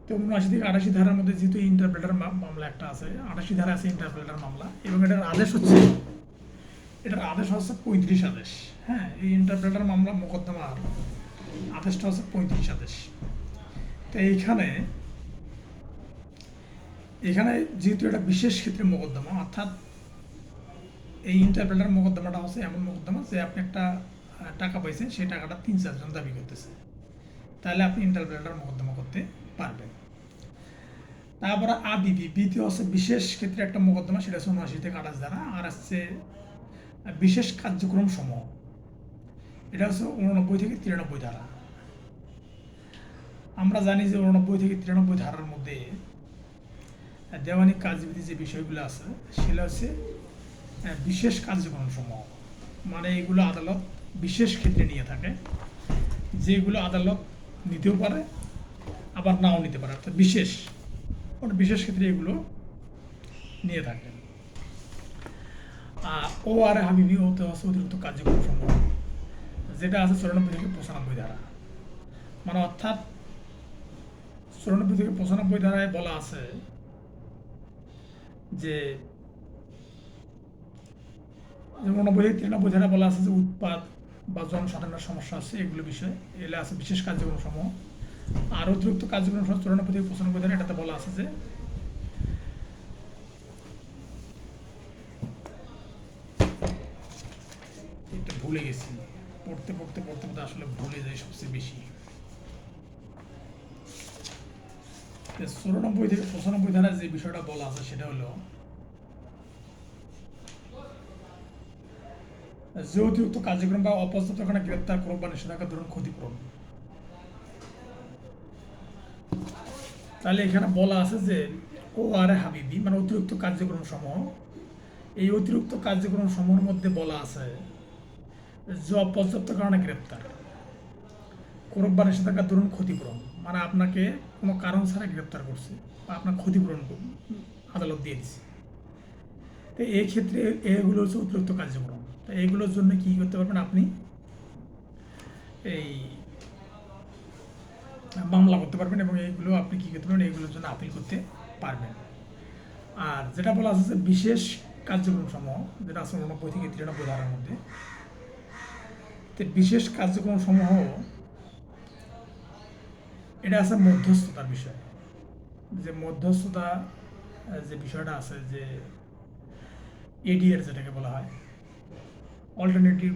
[SPEAKER 1] তো 79 থেকে 88 ধারার মধ্যে যেহেতু ইন্টারপ্রেটার মামলা একটা আছে, 88 ধারা আছে ইন্টারপ্রেটার মামলা, এবং এটার আদেশ হচ্ছে 35 আদেশ। হ্যাঁ, এই ইন্টারপ্রেটার মামলা মোকদ্দমার আদেশটা হচ্ছে 35 আদেশ। তো এখানে যেহেতু এটা বিশেষ ক্ষেত্রে মোকদ্দমা, অর্থাৎ এই ইন্টারপ্রেটার মোকদ্দমাটা হচ্ছে এমন মোকদ্দমা যে আপনি একটা টাকা পাইছেন, সেই টাকাটা 3-4 জন দাবি করতেছে, তাহলে আপনি ইন্টারপ্রেটার মোকদ্দমা করতে পারবেন। তারপরে আবিবি, বিতে হচ্ছে বিশেষ ক্ষেত্রে একটা মোকদ্দমা, সেটা হচ্ছে 79 থেকে 28 ধারা। আর হচ্ছে বিশেষ কার্যক্রম সমূহ, এটা হচ্ছে 89 থেকে 93 ধারা। আমরা জানি যে 89 থেকে 93 ধারার মধ্যে দেওয়ানি কাজবিধি যে বিষয়গুলো আছে, সেগুলো হচ্ছে বিশেষ কার্যক্রম সমূহ, মানে এগুলো আদালত বিশেষ ক্ষেত্রে নিয়ে থাকে, যেগুলো আদালত নিতেও পারে আবার নাও নিতে পারে, অর্থাৎ বিশেষ ক্ষেত্রে এগুলো নিয়ে থাকে। ও আর হাবিবি হতে হচ্ছে অতিরিক্ত কার্যক্রম সমূহ, যেটা আছে 94 থেকে 95 ধারা। মানে অর্থাৎ 94 থেকে 95 ধারায় বলা আছে যে 89 থেকে 93 ধারা বলা আছে যে উৎপাদ বা জনসাধারণের সমস্যা আছে, এগুলো বিষয়, এগুলো আছে বিশেষ কার্যক্রম সমূহ। আর অতিরিক্ত কার্যক্রম 94 থেকে 95 ধারা, এটাতে বলা আছে যে এটা ভুলে গেছি, পড়তে আসলে ভুলে যায় সবচেয়ে বেশি। 94 থেকে 95 ধারা যে বিষয়টা বলা আছে, সেটা হলো যে অতিরিক্ত কার্যক্রম বা অপরাধ গ্রেপ্তার করুক বা নিষেধাজ্ঞা ধরুন ক্ষতিপূরণ। তাহলে এখানে বলা আছে যে ও আর হাবিবি, মানে অতিরিক্ত কার্যক্রম সমূহ, এই অতিরিক্ত কার্যক্রম সমূহের মধ্যে বলা আছে পর্যাপ্ত কারণে গ্রেপ্তার, কোরব্বা নিষেধাজ্ঞা ধরুন ক্ষতিপূরণ, মানে আপনাকে কোনো কারণ ছাড়া গ্রেপ্তার করছে বা আপনার ক্ষতিপূরণ আদালত দিয়ে দিচ্ছে। তো এই ক্ষেত্রে এগুলো হচ্ছে অতিরিক্ত কার্যক্রম। তো এইগুলোর জন্য কী করতে পারবেন, আপনি এই মামলা করতে পারবেন এবং এইগুলো আপনি কী করতে পারবেন, এইগুলোর জন্য আপিল করতে পারবেন। আর যেটা বলা আছে যে বিশেষ কার্যক্রম সমূহ, যেটা আছে 89 থেকে 93 ধারার মধ্যে, তো বিশেষ কার্যক্রম সমূহ এটা আছে মধ্যস্থতার বিষয়। যে মধ্যস্থতা যে বিষয়টা আছে, যে এডিআর যেটাকে বলা হয়, অল্টারনেটিভ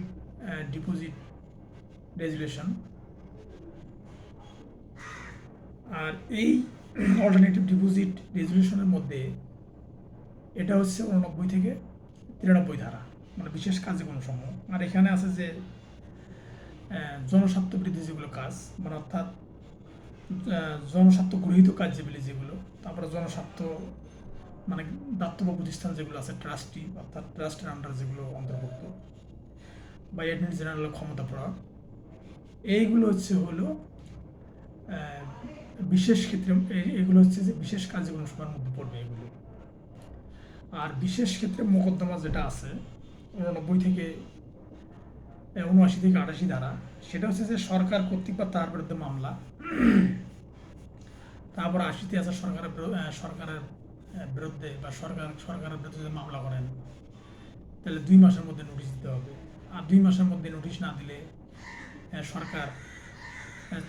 [SPEAKER 1] ডিপোজিট রেজুলেশন। আর এই অল্টারনেটিভ ডিপোজিট রেজুলেশনের মধ্যে এটা হচ্ছে 89 থেকে 93 ধারা, মানে বিশেষ কার্যক্রম সমূহ। আর এখানে আছে যে জনস্বার্থ বৃদ্ধি যেগুলো কাজ, মানে অর্থাৎ জনস্বার্থ গৃহীত কাজ যেগুলো, তারপরে জনস্বার্থ মানে দাতব্য প্রতিষ্ঠান যেগুলো আছে, ট্রাস্টি অর্থাৎ ট্রাস্টের আন্ডার যেগুলো অন্তর্ভুক্ত, বা অ্যাটর্নি জেনারেলের ক্ষমতা প্রয়োগ, এইগুলো হলো বিশেষ ক্ষেত্রে, এগুলো হচ্ছে যে বিশেষ কার্যক্রম সভার মধ্যে পড়বে এগুলো। আর বিশেষ ক্ষেত্রে মোকদ্দমা যেটা আছে 89 থেকে 79 থেকে 88 ধারা, সেটা হচ্ছে যে সরকার কর্তৃক বা তার বিরুদ্ধে মামলা। তারপর 80-তে আছে সরকারের বিরুদ্ধে বা সরকারের বিরুদ্ধে যদি মামলা করেন তাহলে 2 মাসের মধ্যে নোটিশ দিতে হবে। আর 2 মাসের মধ্যে নোটিশ না দিলে সরকার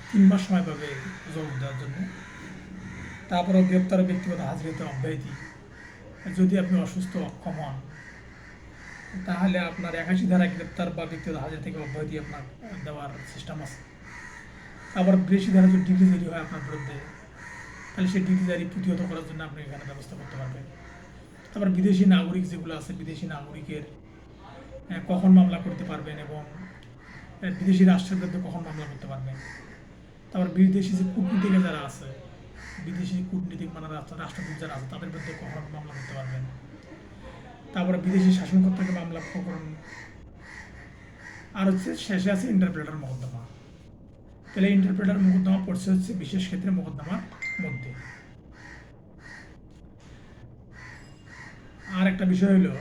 [SPEAKER 1] 3 মাস সময় পাবে জবাব দেওয়ার জন্য। তারপরে গ্রেপ্তার ব্যক্তিগত হাজিরাতে অব্যাহতি, যদি আপনি অসুস্থ অক্ষম হন তাহলে আপনার 81 ধারা গ্রেপ্তার বা ব্যক্তিগত হাজিরা থেকে অব্যাহতি আপনার দেওয়ার সিস্টেম আছে। আবার 82 ধারা যদি ডিগ্রি জারি হয় আপনার বিরুদ্ধে, তাহলে সেই ডিগ্রি জারি প্রতিহত করার জন্য আপনি এখানে ব্যবস্থা করতে পারবেন। তারপর বিদেশি নাগরিক যেগুলো আছে, বিদেশি নাগরিকের কখন মামলা করতে পারবেন এবং বিদেশি রাষ্ট্রের বিরুদ্ধে কখন মামলা করতে পারবেন। তারপর বিদেশি যে কূটনীতিক যারা আছে, বিদেশি কূটনীতিক মানে রাষ্ট্রদূত যারা আছে, তাদের বিরুদ্ধে কখন মামলা করতে পারবেন। তারপরে বিদেশি শাসনকর্তাকে মামলা প্রকরণ। আর শেষে আছে ইন্টারপ্রেটার মোকদ্দমা। তাহলে ইন্টারপ্রেটার মোকদ্দমা পড়ছে বিশেষ ক্ষেত্রে মোকদ্দমার মধ্যে। আর একটা বিষয় হলো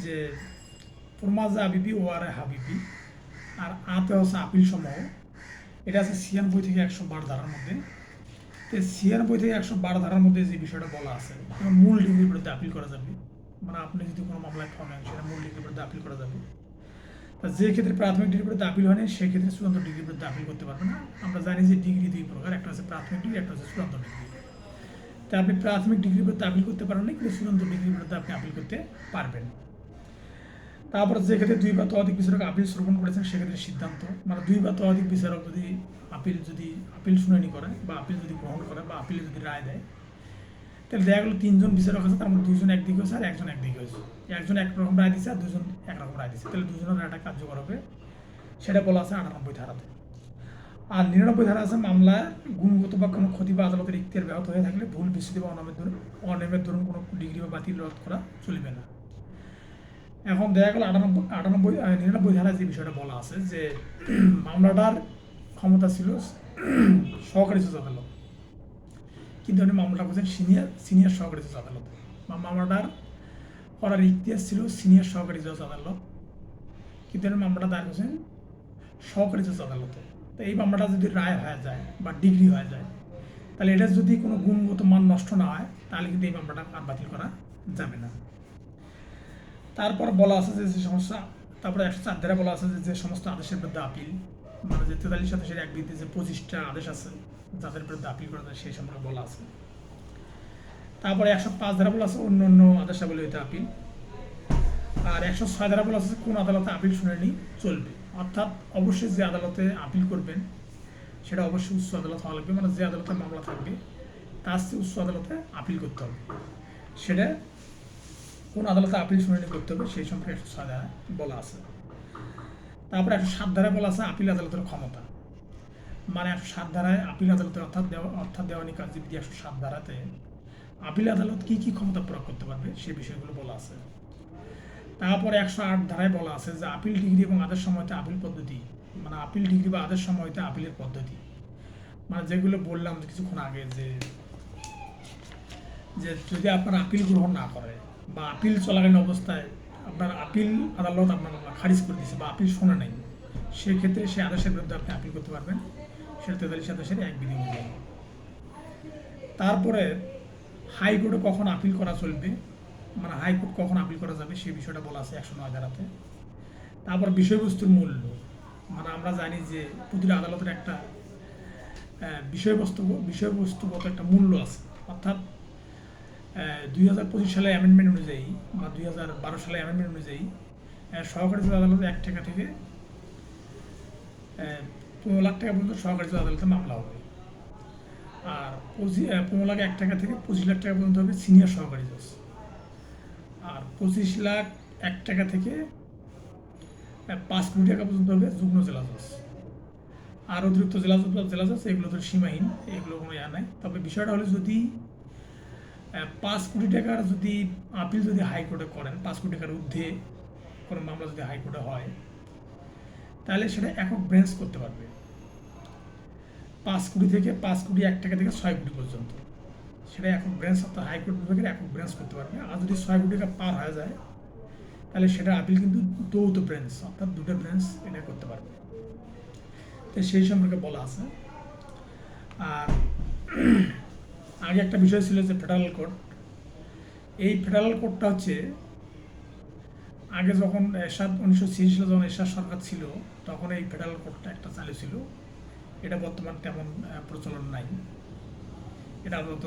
[SPEAKER 1] যে ফরমাজা আবিবি ও আর হাবিবি, আর আতে হচ্ছে আপিল সমূহ। এটা আছে 96 থেকে 112 ধারার মধ্যে। তো 96 থেকে 112 ধারার মধ্যে যে বিষয়টা বলা আছে, মূল ডিগ্রির বিরুদ্ধে আপিল করা যাবে। মানে আপনি যদি কোনো মামলায় ঠকেন সেটা মূল ডিগ্রির বিরুদ্ধে আপিল করা যাবে। তা যে ক্ষেত্রে প্রাথমিক ডিগ্রির বিরুদ্ধে আপিল হয়নি সেক্ষেত্রে চূড়ান্ত ডিগ্রির বিরুদ্ধে আপিল করতে পারবে না। আমরা জানি যে ডিগ্রি 2 প্রকার, একটা হচ্ছে প্রাথমিক ডিগ্রি, একটা হচ্ছে চূড়ান্ত ডিগ্রি। তা আপনি প্রাথমিক ডিগ্রির বিরুদ্ধে আপিল করতে পারেন না, কিন্তু চূড়ান্ত ডিগ্রির বিরুদ্ধে আপনি আপিল করতে পারবেন। তারপর যে ক্ষেত্রে 2 বা ততোধিক বিচারক আপিল শ্রবণ করেছেন সেক্ষেত্রে সিদ্ধান্ত, মানে 2 বা ততোধিক বিচারক যদি আপিল শুনানি করে বা আপিল যদি গ্রহণ করে বা আপিলে যদি রায় দেয়, তাহলে দেখা গেলো 3 জন বিচারক আছে, তার মধ্যে 2 জন একদিকে হয়েছে আর একজন একদিকে হয়েছে। একজন একরকম রায় দিচ্ছে আর 2 জন একরকম রায় দিচ্ছে, তাহলে 2 জনের রায়টা কার্যকর হবে। সেটা বলা আছে 98 ধারাতে। আর 99 ধারা আছে মামলা গুণগত বা কোনো ক্ষতি বা আদালতের ইখতিয়ার ব্যাহত হয়ে থাকলে ভুল বিস্তৃতি বা অনিয়মের দরুন কোনো ডিগ্রি বা বাতিল রদ করা চলবে না। এখন দেখা গেল 99 ধারা যে বিষয়টা বলা আছে যে মামলাটার ক্ষমতা ছিল সহকারী জজ আদালত, কিন্তু উনি মামলাটা করছেন সিনিয়র সহকারী জজ আদালত, বা মামলাটার করার ইখতিয়ার ছিল সিনিয়র সহকারী জজ আদালত, কিন্তু উনি মামলাটা দায়ের করছেন সহকারী জজ আদালতে। তো এই মামলাটা যদি রায় হয়ে যায় বা ডিগ্রি হয়ে যায়, তাহলে এটা যদি কোনো গুণগত মান নষ্ট না হয় তাহলে কিন্তু এই মামলাটা আর বাতিল করা যাবে না। তারপর বলা আছে যে সমস্যা, তারপরে 104 ধারা বলা আছে যে সমস্ত আদেশের বিরুদ্ধে আপিল, মানে যে 43 সদস্যের এক ভিত্তিতে যে 25টা আদেশ আছে যাদের বিরুদ্ধে আপিল করা যায় সেই সম্পর্কে বলা আছে। তারপরে 105 ধারা বলা আছে অন্য অন্য আদেশাবলী হইতে আপিল। আর 106 ধারা বলা আছে কোন আদালতে আপিল শুনানি চলবে, অর্থাৎ অবশ্যই যে আদালতে আপিল করবেন সেটা অবশ্যই উচ্চ আদালত হওয়া লাগবে, মানে যে আদালতে মামলা থাকবে তার চেয়ে উচ্চ আদালতে আপিল করতে হবে। সেটা কোন আদালতে আপিল শুনানি করতে হবে সেই সম্পর্কে 106 ধারা বলা আছে। তারপরে 107 ধারা বলা আছে আপিল আদালতের ক্ষমতা, মানে 107 ধারায় আপিল আদালতের অর্থাৎ দেওয়ানি কার্যবিধি 107 ধারাতে আপিল আদালত কী কী ক্ষমতা প্রয়োগ করতে পারবে সেই বিষয়গুলো বলা আছে। তারপরে 108 ধারায় বলা আছে যে আপিল ডিগ্রি এবং আদেশ সময়তে আপিল পদ্ধতি, মানে আপিল ডিগ্রি বা আদেশ সময়তে আপিলের পদ্ধতি, মানে যেগুলো বললাম কিছুক্ষণ আগে যে যে যদি আপনার আপিল গ্রহণ না করে বা আপিল চলাকালীন অবস্থায় আপনার আপিল আদালত আপনার খারিজ করে দিচ্ছে বা আপিল শোনা নেই, সেক্ষেত্রে সে আদেশের বিরুদ্ধে আপনি আপিল করতে পারবেন, সেটা 43 আদেশের 1 বিধি অনুযায়ী। তারপরে হাইকোর্টে কখন আপিল করা চলবে, মানে হাইকোর্ট কখন আপিল করা যাবে সেই বিষয়টা বলা আছে 109 ধারাতে। তারপর বিষয়বস্তুর মূল্য, মানে আমরা জানি যে প্রতিটা আদালতের একটা বিষয়বস্তুগত একটা মূল্য আছে, অর্থাৎ 2025 সালে অ্যামেন্ডমেন্ট অনুযায়ী বা 2012 সালে অ্যামেন্ডমেন্ট অনুযায়ী সহকারী জেলা আদালতে 1 টাকা থেকে 15 লাখ টাকা পর্যন্ত সহকারী জেলা আদালতে মামলা হবে, আর 15 লাখ 1 টাকা থেকে 25 লাখ টাকা পর্যন্ত হবে সিনিয়র সহকারী জজ, আর 25 লাখ 1 টাকা থেকে 5 কোটি টাকা পর্যন্ত হবে যুগ্ম জেলা জজ, আর অতিরিক্ত জেলা জজ এগুলো তো সীমাহীন, এগুলো কোনো ইয়া নাই। তবে বিষয়টা হলো যদি 5 কোটি টাকার যদি আপিল যদি হাইকোর্টে করেন, 5 কোটি টাকার ঊর্ধ্বে কোনো মামলা যদি হাইকোর্টে হয়, তাহলে সেটা একক ব্রেঞ্চ করতে পারবে 5 কোটি থেকে 5 কোটি 1 টাকা থেকে 6 কোটি পর্যন্ত, সেটা একক ব্রেঞ্চ, অর্থাৎ হাইকোর্ট বিভাগের একক ব্রেঞ্চ করতে পারবে। আর যদি 6 কোটি টাকা পার হয়ে যায়, তাহলে সেটা আপিল কিন্তু যৌথ ব্রেঞ্চ, অর্থাৎ দুটো ব্রেঞ্চ এটা করতে পারবে। তো সেই সম্পর্কে বলা আছে। আর আগে একটা বিষয় ছিল যে ফেডারেল কোর্ট, এই ফেডারেল কোর্টটা হচ্ছে আগে যখন 1986 সালে যখন এরশাদ সরকার ছিল, তখন এই ফেডারেল কোর্টটা একটা চালু ছিল, এটা বর্তমান তেমন প্রচলন নাই, এটা আপাতত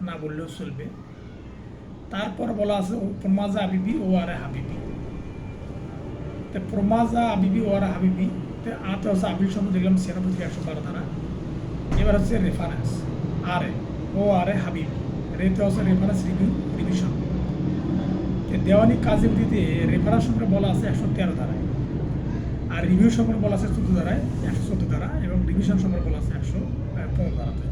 [SPEAKER 1] না বললেও চলবে। তারপর বলা আছে প্রমাজা আবিবি ও আরে হাবিবি। তো প্রমাজা আবিবি ও আরে হাবিবি আতে হচ্ছে আপিল সম্পর্কে দেখলাম 96 থেকে 112 ধারা। এবার হচ্ছে রেফারেন্স আরে ও আরে হাবিবি, রেতে হচ্ছে রেফারেন্স রিভিশন। দেওয়ানি কাজীবিধিতে রেফারেন্স সম্পর্কে বলা আছে 113 ধারায়, আর রিভিউ সম্পর্কে বলা আছে 14 ধারায়, 114 ধারা, এবং রিভিশন সম্পর্কে বলা আছে 115 ধারাতে।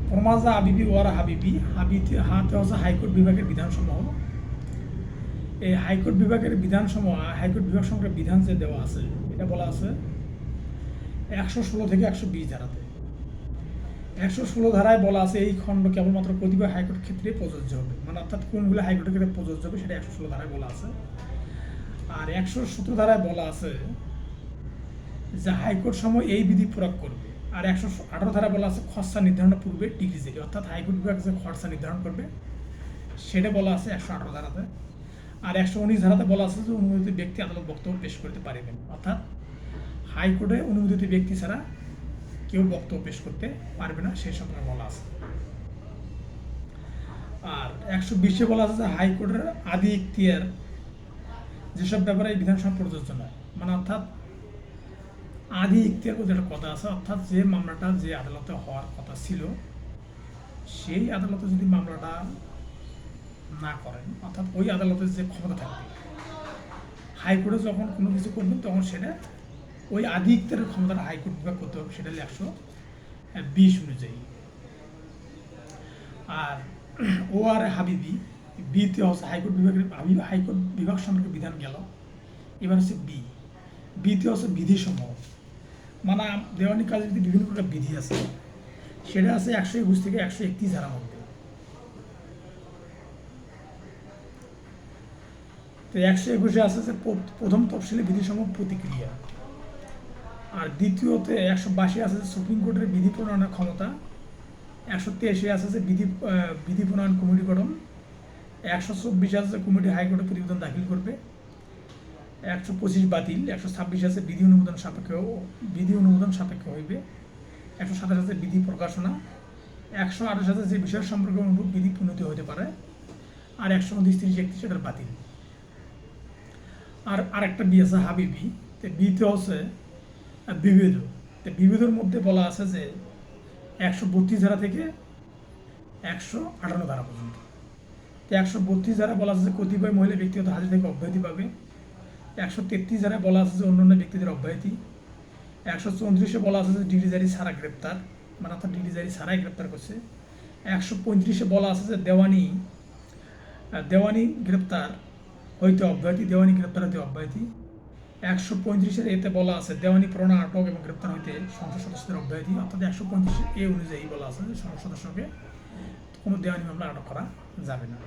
[SPEAKER 1] প্রমাজা আবিবি ওয়ারা হাবিবি, হাতে হচ্ছে হাইকোর্ট বিভাগের বিধানসমূহ। এই হাইকোর্ট বিভাগের বিধানসমূহ, হাইকোর্ট বিভাগ সম্পর্কে বিধান যে দেওয়া আছে, এটা বলা আছে 116 থেকে 120 ধারাতে। 116 ধারায় বলা আছে এই খণ্ড কেবলমাত্র কতিপয় হাইকোর্ট ক্ষেত্রে প্রযোজ্য হবে, মানে অর্থাৎ কোনগুলো হাইকোর্টের ক্ষেত্রে প্রযোজ্য হবে সেটা 116 ধারায় বলা আছে। আর 117 ধারায় বলা আছে যে হাইকোর্ট সময় এই বিধি প্রয়োগ করবে। আর 118 ধারা বলা আছে খরচা নির্ধারণের পূর্বে ডিগ্রি জেরি, অর্থাৎ হাইকোর্ট বিভাগ যে খরচা নির্ধারণ করবে সেটা বলা আছে 118 ধারাতে। আর 119 ধারাতে বলা আছে যে অনুমোদিত ব্যক্তি আদালত বক্তব্য পেশ করতে পারবেন, অর্থাৎ হাইকোর্টে অনুমোদিত ব্যক্তি ছাড়া কেউ বক্তব্য পেশ করতে পারবে না, সেই সম্পর্কে বলা আছে। আর 120-এ বলা আছে যে হাইকোর্টের আদি ইখতিয়ার যেসব ব্যাপারে এই বিধানসভা প্রযোজ্য নয়, মানে অর্থাৎ আদি ইখতিয়ার বলতে একটা কথা আছে, অর্থাৎ যে মামলাটা যে আদালতে হওয়ার কথা ছিল সেই আদালতে যদি মামলাটা না করেন, অর্থাৎ ওই আদালতের যে ক্ষমতা থাকবে হাইকোর্টে যখন কোনো কিছু করবেন তখন সেটা ওই আদি ইখতিয়ারের ক্ষমতাটা হাইকোর্ট বিভাগ করতে হবে, সেটা 120 অনুযায়ী। আর ও আর হাবিবি, বিতে হচ্ছে হাইকোর্ট বিভাগের হাইকোর্ট বিভাগ সম্পর্কে বিধান গেল। এবার হচ্ছে বিতে হচ্ছে বিধিসমূহ, মানে দেওয়ানি কাজে যদি বিভিন্ন প্রকার বিধি আছে, সেটা আছে 121 থেকে 131 ধারার মধ্যে। তো 121-এ আছে যে প্রথম তফসিলে বিধিসমূহ প্রতিক্রিয়া, আর দ্বিতীয়তে 122-এ আছে যে সুপ্রিম কোর্টের বিধি প্রণয়নের ক্ষমতা, 123-এ আছে যে বিধি প্রণয়ন কমিটি গঠন, 124 আছে যে কমিটি হাইকোর্টে প্রতিবেদন দাখিল করবে, 125 বাতিল, 126 আছে বিধি অনুমোদন সাপেক্ষ হইবে, 127 আছে বিধি প্রকাশনা, 128 আছে যে বিষয় সম্পর্কে অনুরূপ বিধি প্রণীত হতে পারে, আর 129, 30, 31 এটার বাতিল। আর আরেকটা বি আছে হাবিবি, তো বিতে হচ্ছে বিবিধ। তো বিবিধের মধ্যে বলা আছে যে 132 ধারা থেকে 158 ধারা পর্যন্ত। তো 132 ধারা বলা আছে যে কতিপয় মহিলা ব্যক্তিগত হাজির থেকে অব্যাহতি পাবে, 133 ধারায় বলা আছে যে অন্যান্য ব্যক্তিদের অব্যাহতি, 134-এ বলা আছে যে ডিডি জারি ছাড়া গ্রেপ্তার, মানে অর্থাৎ ডিডি জারি ছাড়াই গ্রেপ্তার করছে, 135-এ বলা আছে যে দেওয়ানি দেওয়ানি গ্রেপ্তার হইতে অব্যাহতি, দেওয়ানি গ্রেপ্তার হইতে অব্যাহতি। 135-এর এতে বলা আছে দেওয়ানি প্রণা আটক এবং গ্রেপ্তার হইতে সংসদ সদস্যদের অব্যাহতি, অর্থাৎ 135 অনুযায়ী বলা আছে যে সংসদ সদস্যকে কোনো দেওয়ানি মামলা আটক করা যাবে না।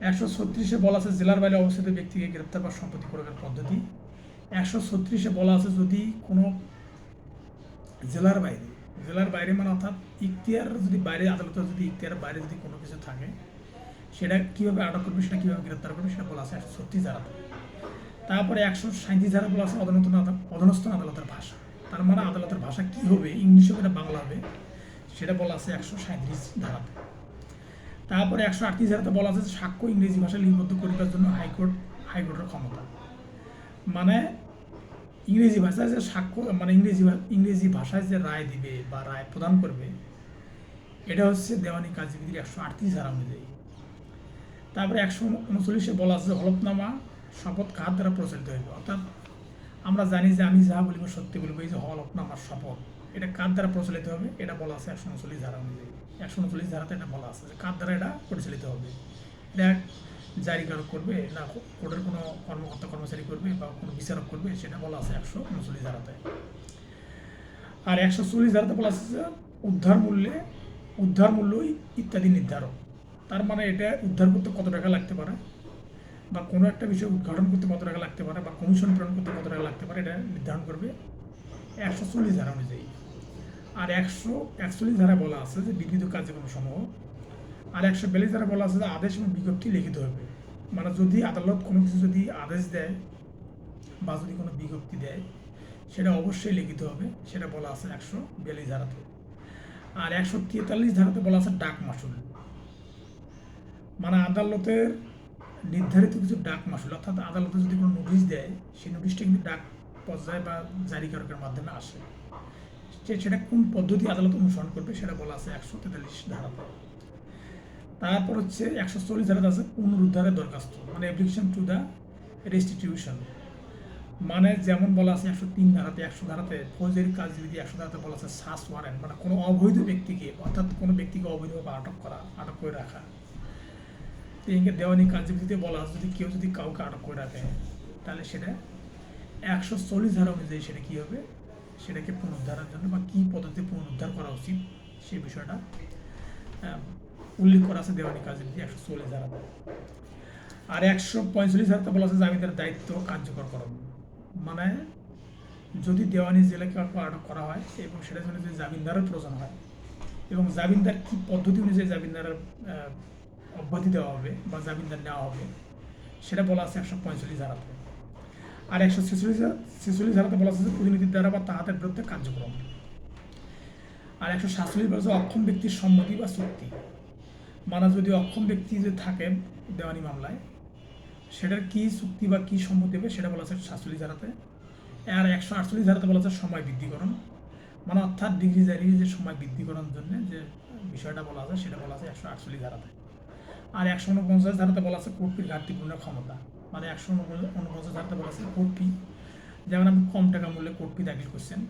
[SPEAKER 1] 136-এ বলা আছে জেলার বাইরে অবস্থিত ব্যক্তিকে গ্রেপ্তার বা সম্পত্তি প্রয়োগের পদ্ধতি। 136-এ বলা আছে যদি কোনো জেলার বাইরে মানে অর্থাৎ ইখতিয়ার যদি বাইরে, আদালতের যদি ইখতিয়ার বাইরে যদি কোনো কিছু থাকে সেটা কীভাবে আটক করবে, সেটা কীভাবে গ্রেপ্তার করবে সেটা বলা আছে 136 ধারাতে। তারপরে 137 ধারা বলা আছে অধস্তন আদালতের ভাষা, তার মানে আদালতের ভাষা কী হবে, ইংলিশ হবে না বাংলা হবে, সেটা বলা আছে 137 ধারাতে। তারপরে 138 ধারাতে বলা আছে সাক্ষ্য ইংরেজি ভাষায় লিপিবদ্ধ করিবার জন্য হাইকোর্টের ক্ষমতা, মানে ইংরেজি ভাষায় যে সাক্ষ্য মানে ইংরেজি ভাষায় যে রায় দিবে বা রায় প্রদান করবে, এটা হচ্ছে দেওয়ানি কার্যবিধির 138 ধারা অনুযায়ী। তারপরে 139-এ বলা আছে হলফনামা শপথ কাহার দ্বারা প্রচলিত হইবে, অর্থাৎ আমরা জানি যে আমি যাহা বলিব সত্যি বলিব, এই যে হলফনামার শপথ এটা কার দ্বারা প্রচলিত হবে, এটা বলা আছে 139 ধারা অনুযায়ী। 139 ধারাতে এটা বলা আছে যে কার দ্বারা এটা পরিচালিত হবে, এটা জারিকারক করবে না কোর্টের কোনো কর্মকর্তা কর্মচারী করবে বা কোনো বিচারক করবে, সেটা বলা আছে 139 ধারাতে। আর 140 ধারাতে বলা আছে যে উদ্ধার মূল্য ইত্যাদি নির্ধারক, তার মানে এটা উদ্ধার করতে কত টাকা লাগতে পারে বা কোনো একটা বিষয় উদ্ঘাটন করতে কত টাকা লাগতে পারে বা কমিশন প্রেরণ করতে কত টাকা লাগতে পারে, এটা নির্ধারণ করবে 140 ধারা অনুযায়ী। আর 141 ধারা বলা আছে যে বিবিধ কার্যক্রম সমূহ। আর 142 ধারা বলা আছে যে আদেশ এবং বিজ্ঞপ্তি লিখিত হবে, মানে যদি আদালত কোনো কিছু যদি আদেশ দেয় বা যদি কোনো বিজ্ঞপ্তি দেয় সেটা অবশ্যই লিখিত হবে, সেটা বলা আছে 142 ধারাতে। আর 143 ধারাতে বলা আছে ডাক মাসুল, মানে আদালতের নির্ধারিত কিছু ডাক মাসুল, অর্থাৎ আদালতে যদি কোনো নোটিশ দেয় সেই নোটিশটা কিন্তু ডাক পর্যায়ে বা জারিকারকের মাধ্যমে আসে, সেটা কোন পদ্ধতি আদালত অনুসরণ করবে সেটা বলা আছে 143 ধারাতে। তারপর হচ্ছে 140 ধারাতে আছে পুনরুদ্ধারের দরখাস্ত, মানে অ্যাপ্লিকেশন টু দ্য রেস্টিটিউশন, মানে যেমন বলা আছে 103 ধারাতে, 100 ধারাতে ফৌজদারি কার্যবিধি 100 ধারাতে বলা আছে সার্চ ওয়ারেন্ট, মানে কোনো অবৈধ ব্যক্তিকে অর্থাৎ কোনো ব্যক্তিকে অবৈধভাবে আটক করে রাখা। এদিকে দেওয়ানি কার্যবিধিতে বলা আছে যদি কেউ যদি কাউকে আটক করে রাখে তাহলে সেটা 140 ধারা অনুযায়ী সেটা কী হবে, সেটাকে পুনরুদ্ধারের জন্য বা কী পদ্ধতিতে পুনরুদ্ধার করা উচিত সেই বিষয়টা উল্লেখ করা আছে দেওয়ানি কার্যবিধি 140 ধারাতে। আর 145 ধারাতে বলা আছে জামিনদার দায়িত্ব কার্যকরকরণ, মানে যদি দেওয়ানি জেলাকে আটক করা হয় এবং সেটার জন্য যদি জামিনদারের প্রয়োজন হয় এবং জামিনদার কী পদ্ধতি অনুযায়ী জামিনদারের অব্যাহতি দেওয়া হবে বা জামিনদার নেওয়া হবে সেটা বলা আছে 145 ধারাতে। আর 146 ধারাতে বলা আছে প্রতিনিধির দ্বারা বা তাহাদের বিরুদ্ধে কার্যক্রম। আর 147 বলা আছে অক্ষম ব্যক্তির সম্মতি বা চুক্তি, মানে যদি অক্ষম ব্যক্তি যে থাকে দেওয়ানি মামলায় সেটার কী চুক্তি বা কী সম্মতি হবে সেটা বলা আছে 147 ধারাতে। আর 148 ধারাতে বলা আছে সময় বৃদ্ধিকরণ, মানে অর্থাৎ ডিগ্রি জারির যে সময় বৃদ্ধিকরণের জন্য যে বিষয়টা বলা আছে সেটা বলা আছে 148 ধারাতে। আর 149 ধারাতে বলা আছে কোর্ট ফির ঘাটতি পূরণের ক্ষমতা, মানে 149 ধারাতে বলা আছে কোর্ট ফি, যেমন আপনি কম টাকা মূল্যে কোর্ট ফি দাখিল করছেন,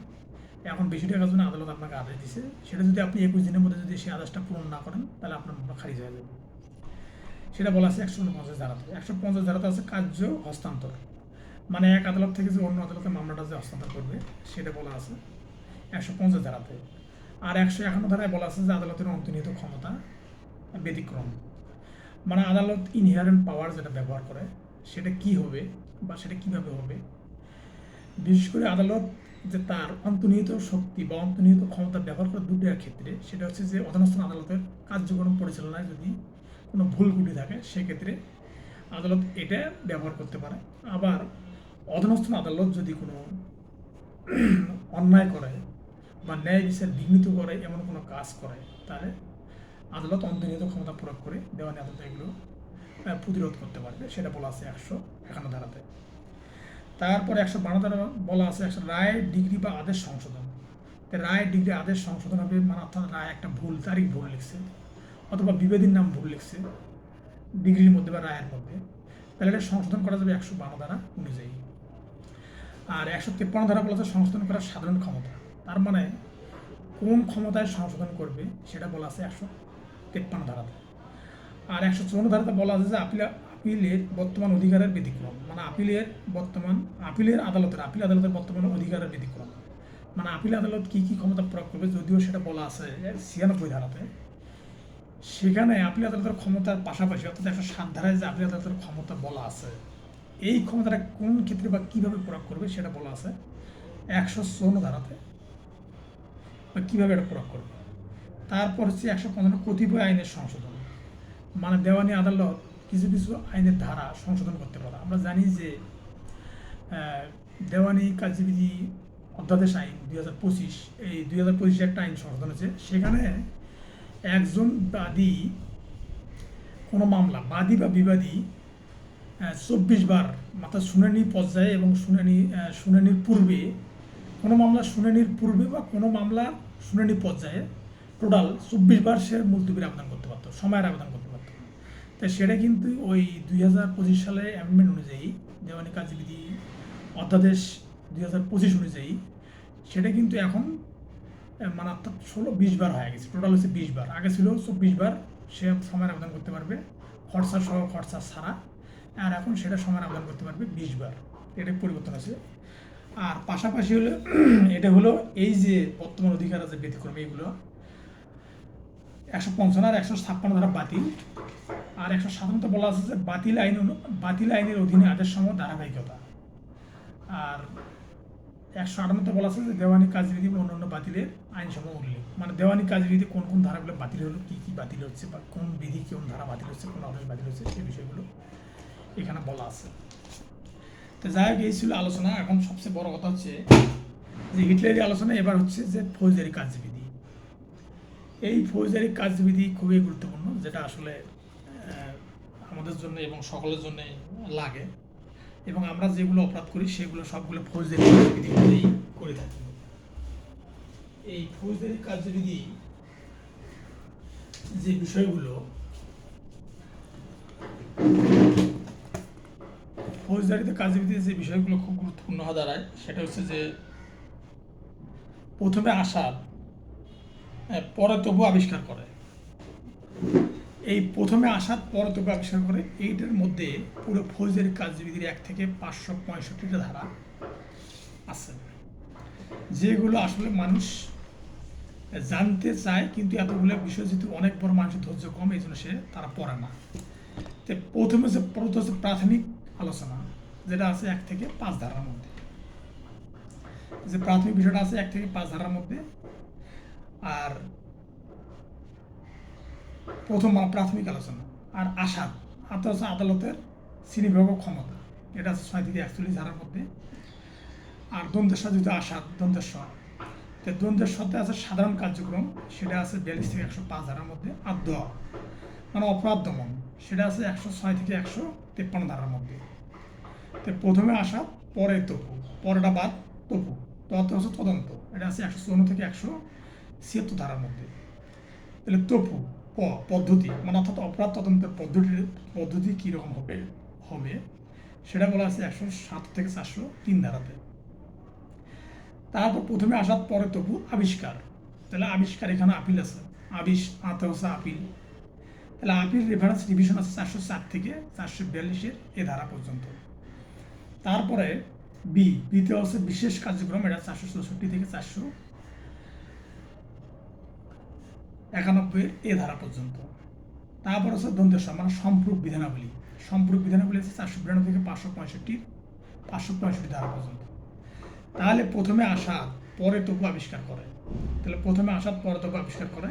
[SPEAKER 1] এখন বেশি টাকার জন্য আদালত আপনাকে আদেশ দিচ্ছে, সেটা যদি আপনি 21 দিনের মধ্যে যদি সেই আদেশটা পূরণ না করেন তাহলে আপনার মামলা খারিজ হয়ে যাবে, সেটা বলা আছে 149 ধারাতে। 150 ধারাতে আছে কার্য হস্তান্তর, মানে এক আদালত থেকে যে অন্য আদালতে মামলাটা যে হস্তান্তর করবে সেটা বলা আছে 150 ধারাতে। আর 151 ধারায় বলা আছে যে আদালতের অন্তর্নিহিত ক্ষমতা ব্যতিক্রম, মানে আদালত ইনহেরেন্ট পাওয়ার যেটা ব্যবহার করে সেটা কি হবে বা সেটা কীভাবে হবে, বিশেষ করে আদালত যে তার অন্তর্নিহিত শক্তি বা অন্তর্নিহিত ক্ষমতা ব্যবহার করে দুটোর ক্ষেত্রে, সেটা হচ্ছে যে অধস্তন আদালতের কার্যক্রম পরিচালনায় যদি কোনো ভুল ত্রুটি থাকে সেক্ষেত্রে আদালত এটা ব্যবহার করতে পারে। আবার অধস্তন আদালত যদি কোনো অন্যায় করে বা ন্যায় বিচার বিঘ্নিত করে এমন কোনো কাজ করে তাহলে আদালত অন্তর্নিহিত ক্ষমতা প্রয়োগ করে দেওয়ানি আদালত এগুলো প্রতিরোধ করতে পারবে, সেটা বলা আছে 151 ধারাতে। তারপরে 152 ধারা বলা আছে রায় ডিগ্রি বা আদেশ সংশোধন, রায় ডিগ্রি আদেশ সংশোধন হবে, মানে অর্থাৎ রায় একটা ভুল তারিখ ভুল লিখছে অথবা বিবাদীর নাম ভুল লিখছে ডিগ্রির মধ্যে বা রায়ের মধ্যে, তাহলে এটা সংশোধন করা যাবে 152 ধারা অনুযায়ী। আর 153 ধারা বলা আছে সংশোধন করার সাধারণ ক্ষমতা, তার মানে কোন ক্ষমতায় সংশোধন করবে সেটা বলা আছে 153 ধারাতে। আর 154 ধারাতে বলা আছে যে আপিলের বর্তমান অধিকারের ব্যতিক্রম, মানে আপিল আদালতের বর্তমান অধিকারের ব্যতিক্রম, মানে আপিল আদালত কি কি ক্ষমতা প্রয়োগ করবে, যদিও সেটা বলা আছে 96 ধারাতে। সেখানে আপিল আদালতের ক্ষমতার পাশাপাশি অর্থাৎ 107 ধারায় যে আপিল আদালতের ক্ষমতা বলা আছে, এই ক্ষমতাটা কোন ক্ষেত্রে বা কীভাবে প্রয়োগ করবে সেটা বলা আছে 154 ধারাতে, বা কীভাবে এটা প্রয়োগ করবে। তারপর হচ্ছে 155 কতিপয় আইনের সংশোধন, মানে দেওয়ানি আদালত কিছু কিছু আইনের ধারা সংশোধন করতে পারে। আমরা জানি যে দেওয়ানি কার্যবিধি অধ্যাদেশ আইন 2025, এই 2025 একটা আইন সংশোধন হয়েছে। সেখানে একজন বাদী কোনো মামলা, বাদী বা বিবাদী 24 বার, মাত্র শুনানি পর্যায়ে এবং শুনানির পূর্বে, কোনো মামলা শুনানির পূর্বে বা কোনো মামলা শুনানি পর্যায়ে টোটাল 24 বার সে মুলতবির আবেদন করতে পারতো, সময়ের আবেদন করতে পারতো। তাই সেটা কিন্তু ওই 2025 সালে অ্যামেন্ডমেন্ট অনুযায়ী, দেওয়ানি কার্যবিধি অধ্যাদেশ 2025 অনুযায়ী, সেটা কিন্তু এখন মানে অর্থাৎ 20 বার হয়ে গেছে। টোটাল হচ্ছে 20 বার, আগে ছিল 24 বার সে সময়ের আবেদন করতে পারবে, খরচা সহ খরচা ছাড়া, আর এখন সেটা সময়ের আবেদন করতে পারবে 20 বার। এটা পরিবর্তন আছে। আর পাশাপাশি হলো এটা হলো এই যে বর্তমান অধিকার আছে ব্যতিক্রম, এইগুলো 155 আর 156 ধারা বাতিল। আর 157 বলা আছে যে বাতিল আইনের অধীনে আদেশ সমূহ ধারাবাহিকতা। আর 158 বলা আছে যে দেওয়ানি কার্যবিধি বা অন্যান্য বাতিলের আইনসমূহ উল্লেখ, মানে দেওয়ানি কার্যবিধি কোন কোন ধারাগুলো বাতিল হলো, কী কী বাতিল হচ্ছে, বা কোন বিধি কোন ধারা বাতিল হচ্ছে, কোন আদেশ বাতিল হচ্ছে, সেই বিষয়গুলো এখানে বলা আছে। তো যাই হোক, এই ছিল আলোচনা। এখন সবচেয়ে বড় কথা হচ্ছে যে হিটলারি আলোচনা এবার হচ্ছে যে ফৌজদারি কার্যবিধি। এই ফৌজদারি কার্যবিধি খুবই গুরুত্বপূর্ণ, যেটা আসলে আমাদের জন্য এবং সকলের জন্য লাগে, এবং আমরা যেগুলো অপরাধ করি সেগুলো সবগুলো ফৌজদারি কার্যবিধি অনুযায়ী করে থাকি। এই ফৌজদারি কার্যবিধি যে বিষয়গুলো, ফৌজদারিতে কার্যবিধির যে বিষয়গুলো খুব গুরুত্বপূর্ণ হয়ে দাঁড়ায়, সেটা হচ্ছে যে প্রথমে আসাদ পরে তবু আবিষ্কার করে। এই প্রথমে আসাদ পরে তবু আবিষ্কার করে, এইটার মধ্যে পুরো ফৌজদারি কার্যবিধির 1 থেকে 565টা ধারা আছে, যেগুলো আসলে মানুষ জানতে চায়, কিন্তু এতগুলো বিষয় যেহেতু অনেক বড় মানুষের ধৈর্য কম, এই জন্য তারা পড়ে না। তো প্রথমে হচ্ছে প্রাথমিক আলোচনা, যেটা আছে 1 থেকে 5 ধারার মধ্যে, যে প্রাথমিক বিষয়টা আছে 1 থেকে 5 ধারার মধ্যে। আর প্রথম প্রাথমিক আলোচনা। আর আসাদ হচ্ছে আদালতের শ্রেণীবিভাগ ক্ষমতা, এটা আছে 6 থেকে 41 ধারার মধ্যে। আর দ্বন্দ্বের যেহেতু আসাদ দ্বন্দ্বের, তো দ্বন্দ্বের সাথে আছে সাধারণ কার্যক্রম, সেটা আছে 42 থেকে 105 ধারার মধ্যে। আর মানে অপরাধ দমন, সেটা আছে 106 থেকে 153 ধারার মধ্যে। তো প্রথমে আসাদ পরে তপু, পরেটা বাদ তপু, হচ্ছে তদন্ত, এটা আছে 154 থেকে 176 ধারার মধ্যে। তাহলে তপু পদ্ধতি, মানে অর্থাৎ অপরাধ তদন্তের পদ্ধতি কীরকম হবে সেটা বলা আছে 107 থেকে 403 ধারাতে। তারপর প্রথমে আসাদ পরে তবু আবিষ্কার, তাহলে আবিষ্কার এখানে আপিল আছে, হচ্ছে আপিল। তাহলে আপিল রেফারেন্স রিভিশন আছে 404 থেকে 442 এ ধারা পর্যন্ত। তারপরে বিতে হচ্ছে বিশেষ কার্যক্রম, এটা 464 থেকে 491 এ ধারা পর্যন্ত। তারপর হচ্ছে দ্বন্দ্বের মানে সম্পূরক বিধানাবলী আছে 492 থেকে 565 ধারা পর্যন্ত। তাহলে প্রথমে আসাদ পরে তবু আবিষ্কার করে, তাহলে প্রথমে আসাদ পরে তবু আবিষ্কার করে,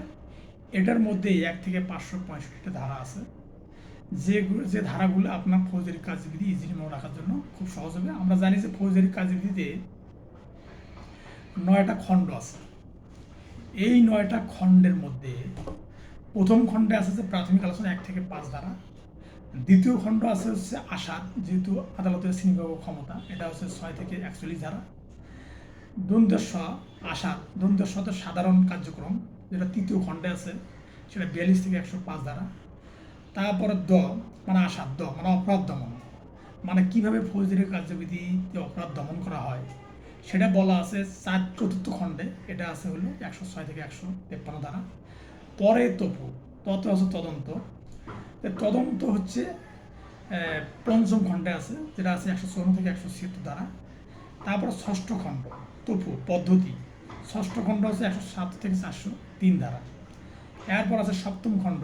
[SPEAKER 1] এটার মধ্যে 1 থেকে 565টা ধারা আছে, যে ধারাগুলো আপনার ফৌজদারি কার্যবিধি ইজিলি মনে রাখার জন্য খুব সহজ হবে। আমরা জানি যে ফৌজদারি কার্যবিধিতে 9টা খণ্ড আছে। এই 9টা খণ্ডের মধ্যে প্রথম খণ্ডে আছে যে প্রাথমিক আলোচনা 1 থেকে 5 ধারা। দ্বিতীয় খণ্ড আছে হচ্ছে আসাদ, যেহেতু আদালতের শ্রেণীবিভাগ ক্ষমতা, এটা হচ্ছে 6 থেকে 41 ধারা। দ্বন্দ্বের সাথে সাধারণ কার্যক্রম, যেটা তৃতীয় খণ্ডে আছে, সেটা 42 থেকে 105 ধারা। তারপরে মানে আসাদ মানে অপরাধ দমন, মানে কিভাবে ফৌজদারি কার্যবিধিতে অপরাধ দমন করা হয় সেটা বলা আছে চতুর্থ খণ্ডে, এটা আছে হলো 106 থেকে 153 ধারা। পরে তপু হচ্ছে তদন্ত, তদন্ত হচ্ছে পঞ্চম খণ্ডে আছে, যেটা আছে 154 থেকে 176 ধারা। তারপর ষষ্ঠ খণ্ড তপু পদ্ধতি, ষষ্ঠ খণ্ড হচ্ছে 107 থেকে 403 ধারা। এরপর আছে সপ্তম খণ্ড,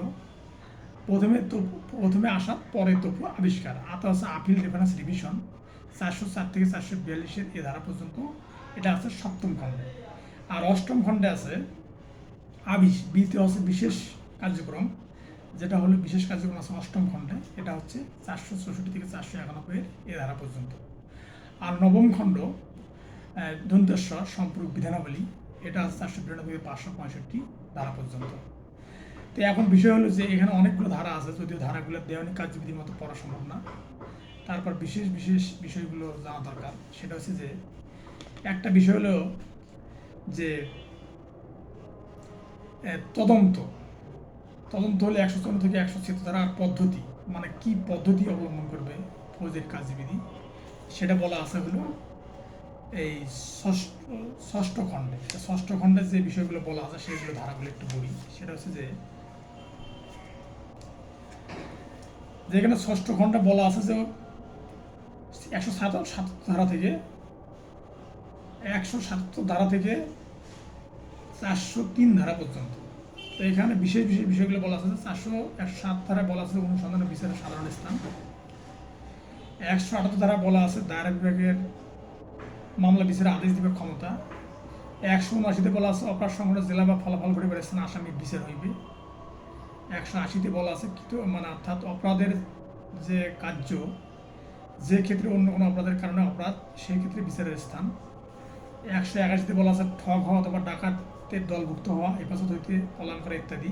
[SPEAKER 1] প্রথমে আসা পরে তপু আবিষ্কার, আছে আপিল রেফারেন্স রিভিশন 404 থেকে 442 এ ধারা পর্যন্ত, এটা আছে সপ্তম খণ্ডে। আর অষ্টম খণ্ডে আছে বিতে হচ্ছে বিশেষ কার্যক্রম, যেটা হলো বিশেষ কার্যক্রম আছে অষ্টম খণ্ডে, এটা হচ্ছে 464 থেকে 491 এ ধারা পর্যন্ত। আর নবম খণ্ড দন্তেশ্বর সম্পর্ক বিধানাবলী, এটা আছে 492 থেকে 565 ধারা পর্যন্ত। তো এখন বিষয় হলো যে এখানে অনেকগুলো ধারা আছে, যদিও ধারাগুলো দেওয়ানি কার্যবিধির মতো পড়া সম্ভব না। তারপর বিশেষ বিশেষ বিষয়গুলো জানা দরকার। সেটা হচ্ছে যে একটা বিষয় হলো যে তদন্ত হলে 154 থেকে 176 ধারার পদ্ধতি, মানে কি পদ্ধতি অবলম্বন করবে ফৌজের কার্যবিধি, সেটা বলা আছে হলো এই ষষ্ঠ খণ্ডে। ষষ্ঠ খণ্ডের যে বিষয়গুলো বলা আছে সেগুলো ধারাগুলো একটু বলি। সেটা হচ্ছে যে যেখানে ষষ্ঠ খণ্ডে বলা আছে যে 177 ধারা থেকে 403 ধারা পর্যন্ত। তো এখানে বিশেষ বিশেষ বিষয়গুলো বলা আছে যে 107 ধারায় বলা আছে অনুসন্ধান ও বিচারের সাধারণ স্থান, 178 ধারা বলা আছে দায়রা বিভাগের মামলা বিচারের আদেশ দিবে ক্ষমতা, 179 বলা আছে অপরাধ সংঘটন জেলা বা ফলাফল ঘটে স্থান আসামির বিচার হইবে, 180 বলা আছে মানে অর্থাৎ অপরাধের যে কার্য, যে ক্ষেত্রে অন্য কোনো অপরাধের কারণে অপরাধ, সেই ক্ষেত্রে বিচারের স্থান, 181 বলা আছে ঠগ হওয়া অথবা ডাকাতের দলভুক্ত হওয়া, হেফাজত হইতে পলায়ন করা ইত্যাদি।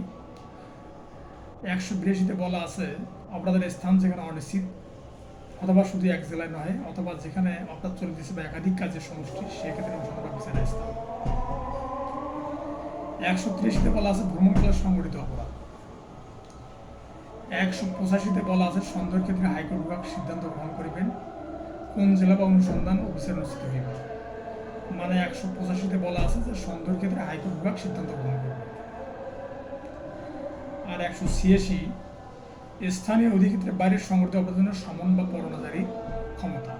[SPEAKER 1] 182 বলা আছে অপরাধের স্থান যেখানে অনিশ্চিত অথবা শুধু এক জেলায় নয়, অথবা যেখানে অপরাধ চলতেছে বা একাধিক কাজের সমষ্টি, সেক্ষেত্রে অনুসন্ধান বা বিচারের স্থান। 183 বলা আছে ভ্রমণকালে সংঘটিত অপরাধ। 185 বলা আছে সন্দেহের ক্ষেত্রে হাইকোর্ট বিভাগ সিদ্ধান্ত গ্রহণ করিবেন কোন জেলা বা অনুসন্ধান ও বিচার অনুষ্ঠিত হইবে। মানে 185 বলা আছে যে সন্দেহের ক্ষেত্রে হাইকোর্ট বিভাগ সিদ্ধান্ত গ্রহণ করবে। আর 186 স্থানীয় অধিক্ষেত্রের বাইরের সংঘটিত অপরাধের জন্য সমন বা পরোয়ানা জারির ক্ষমতা।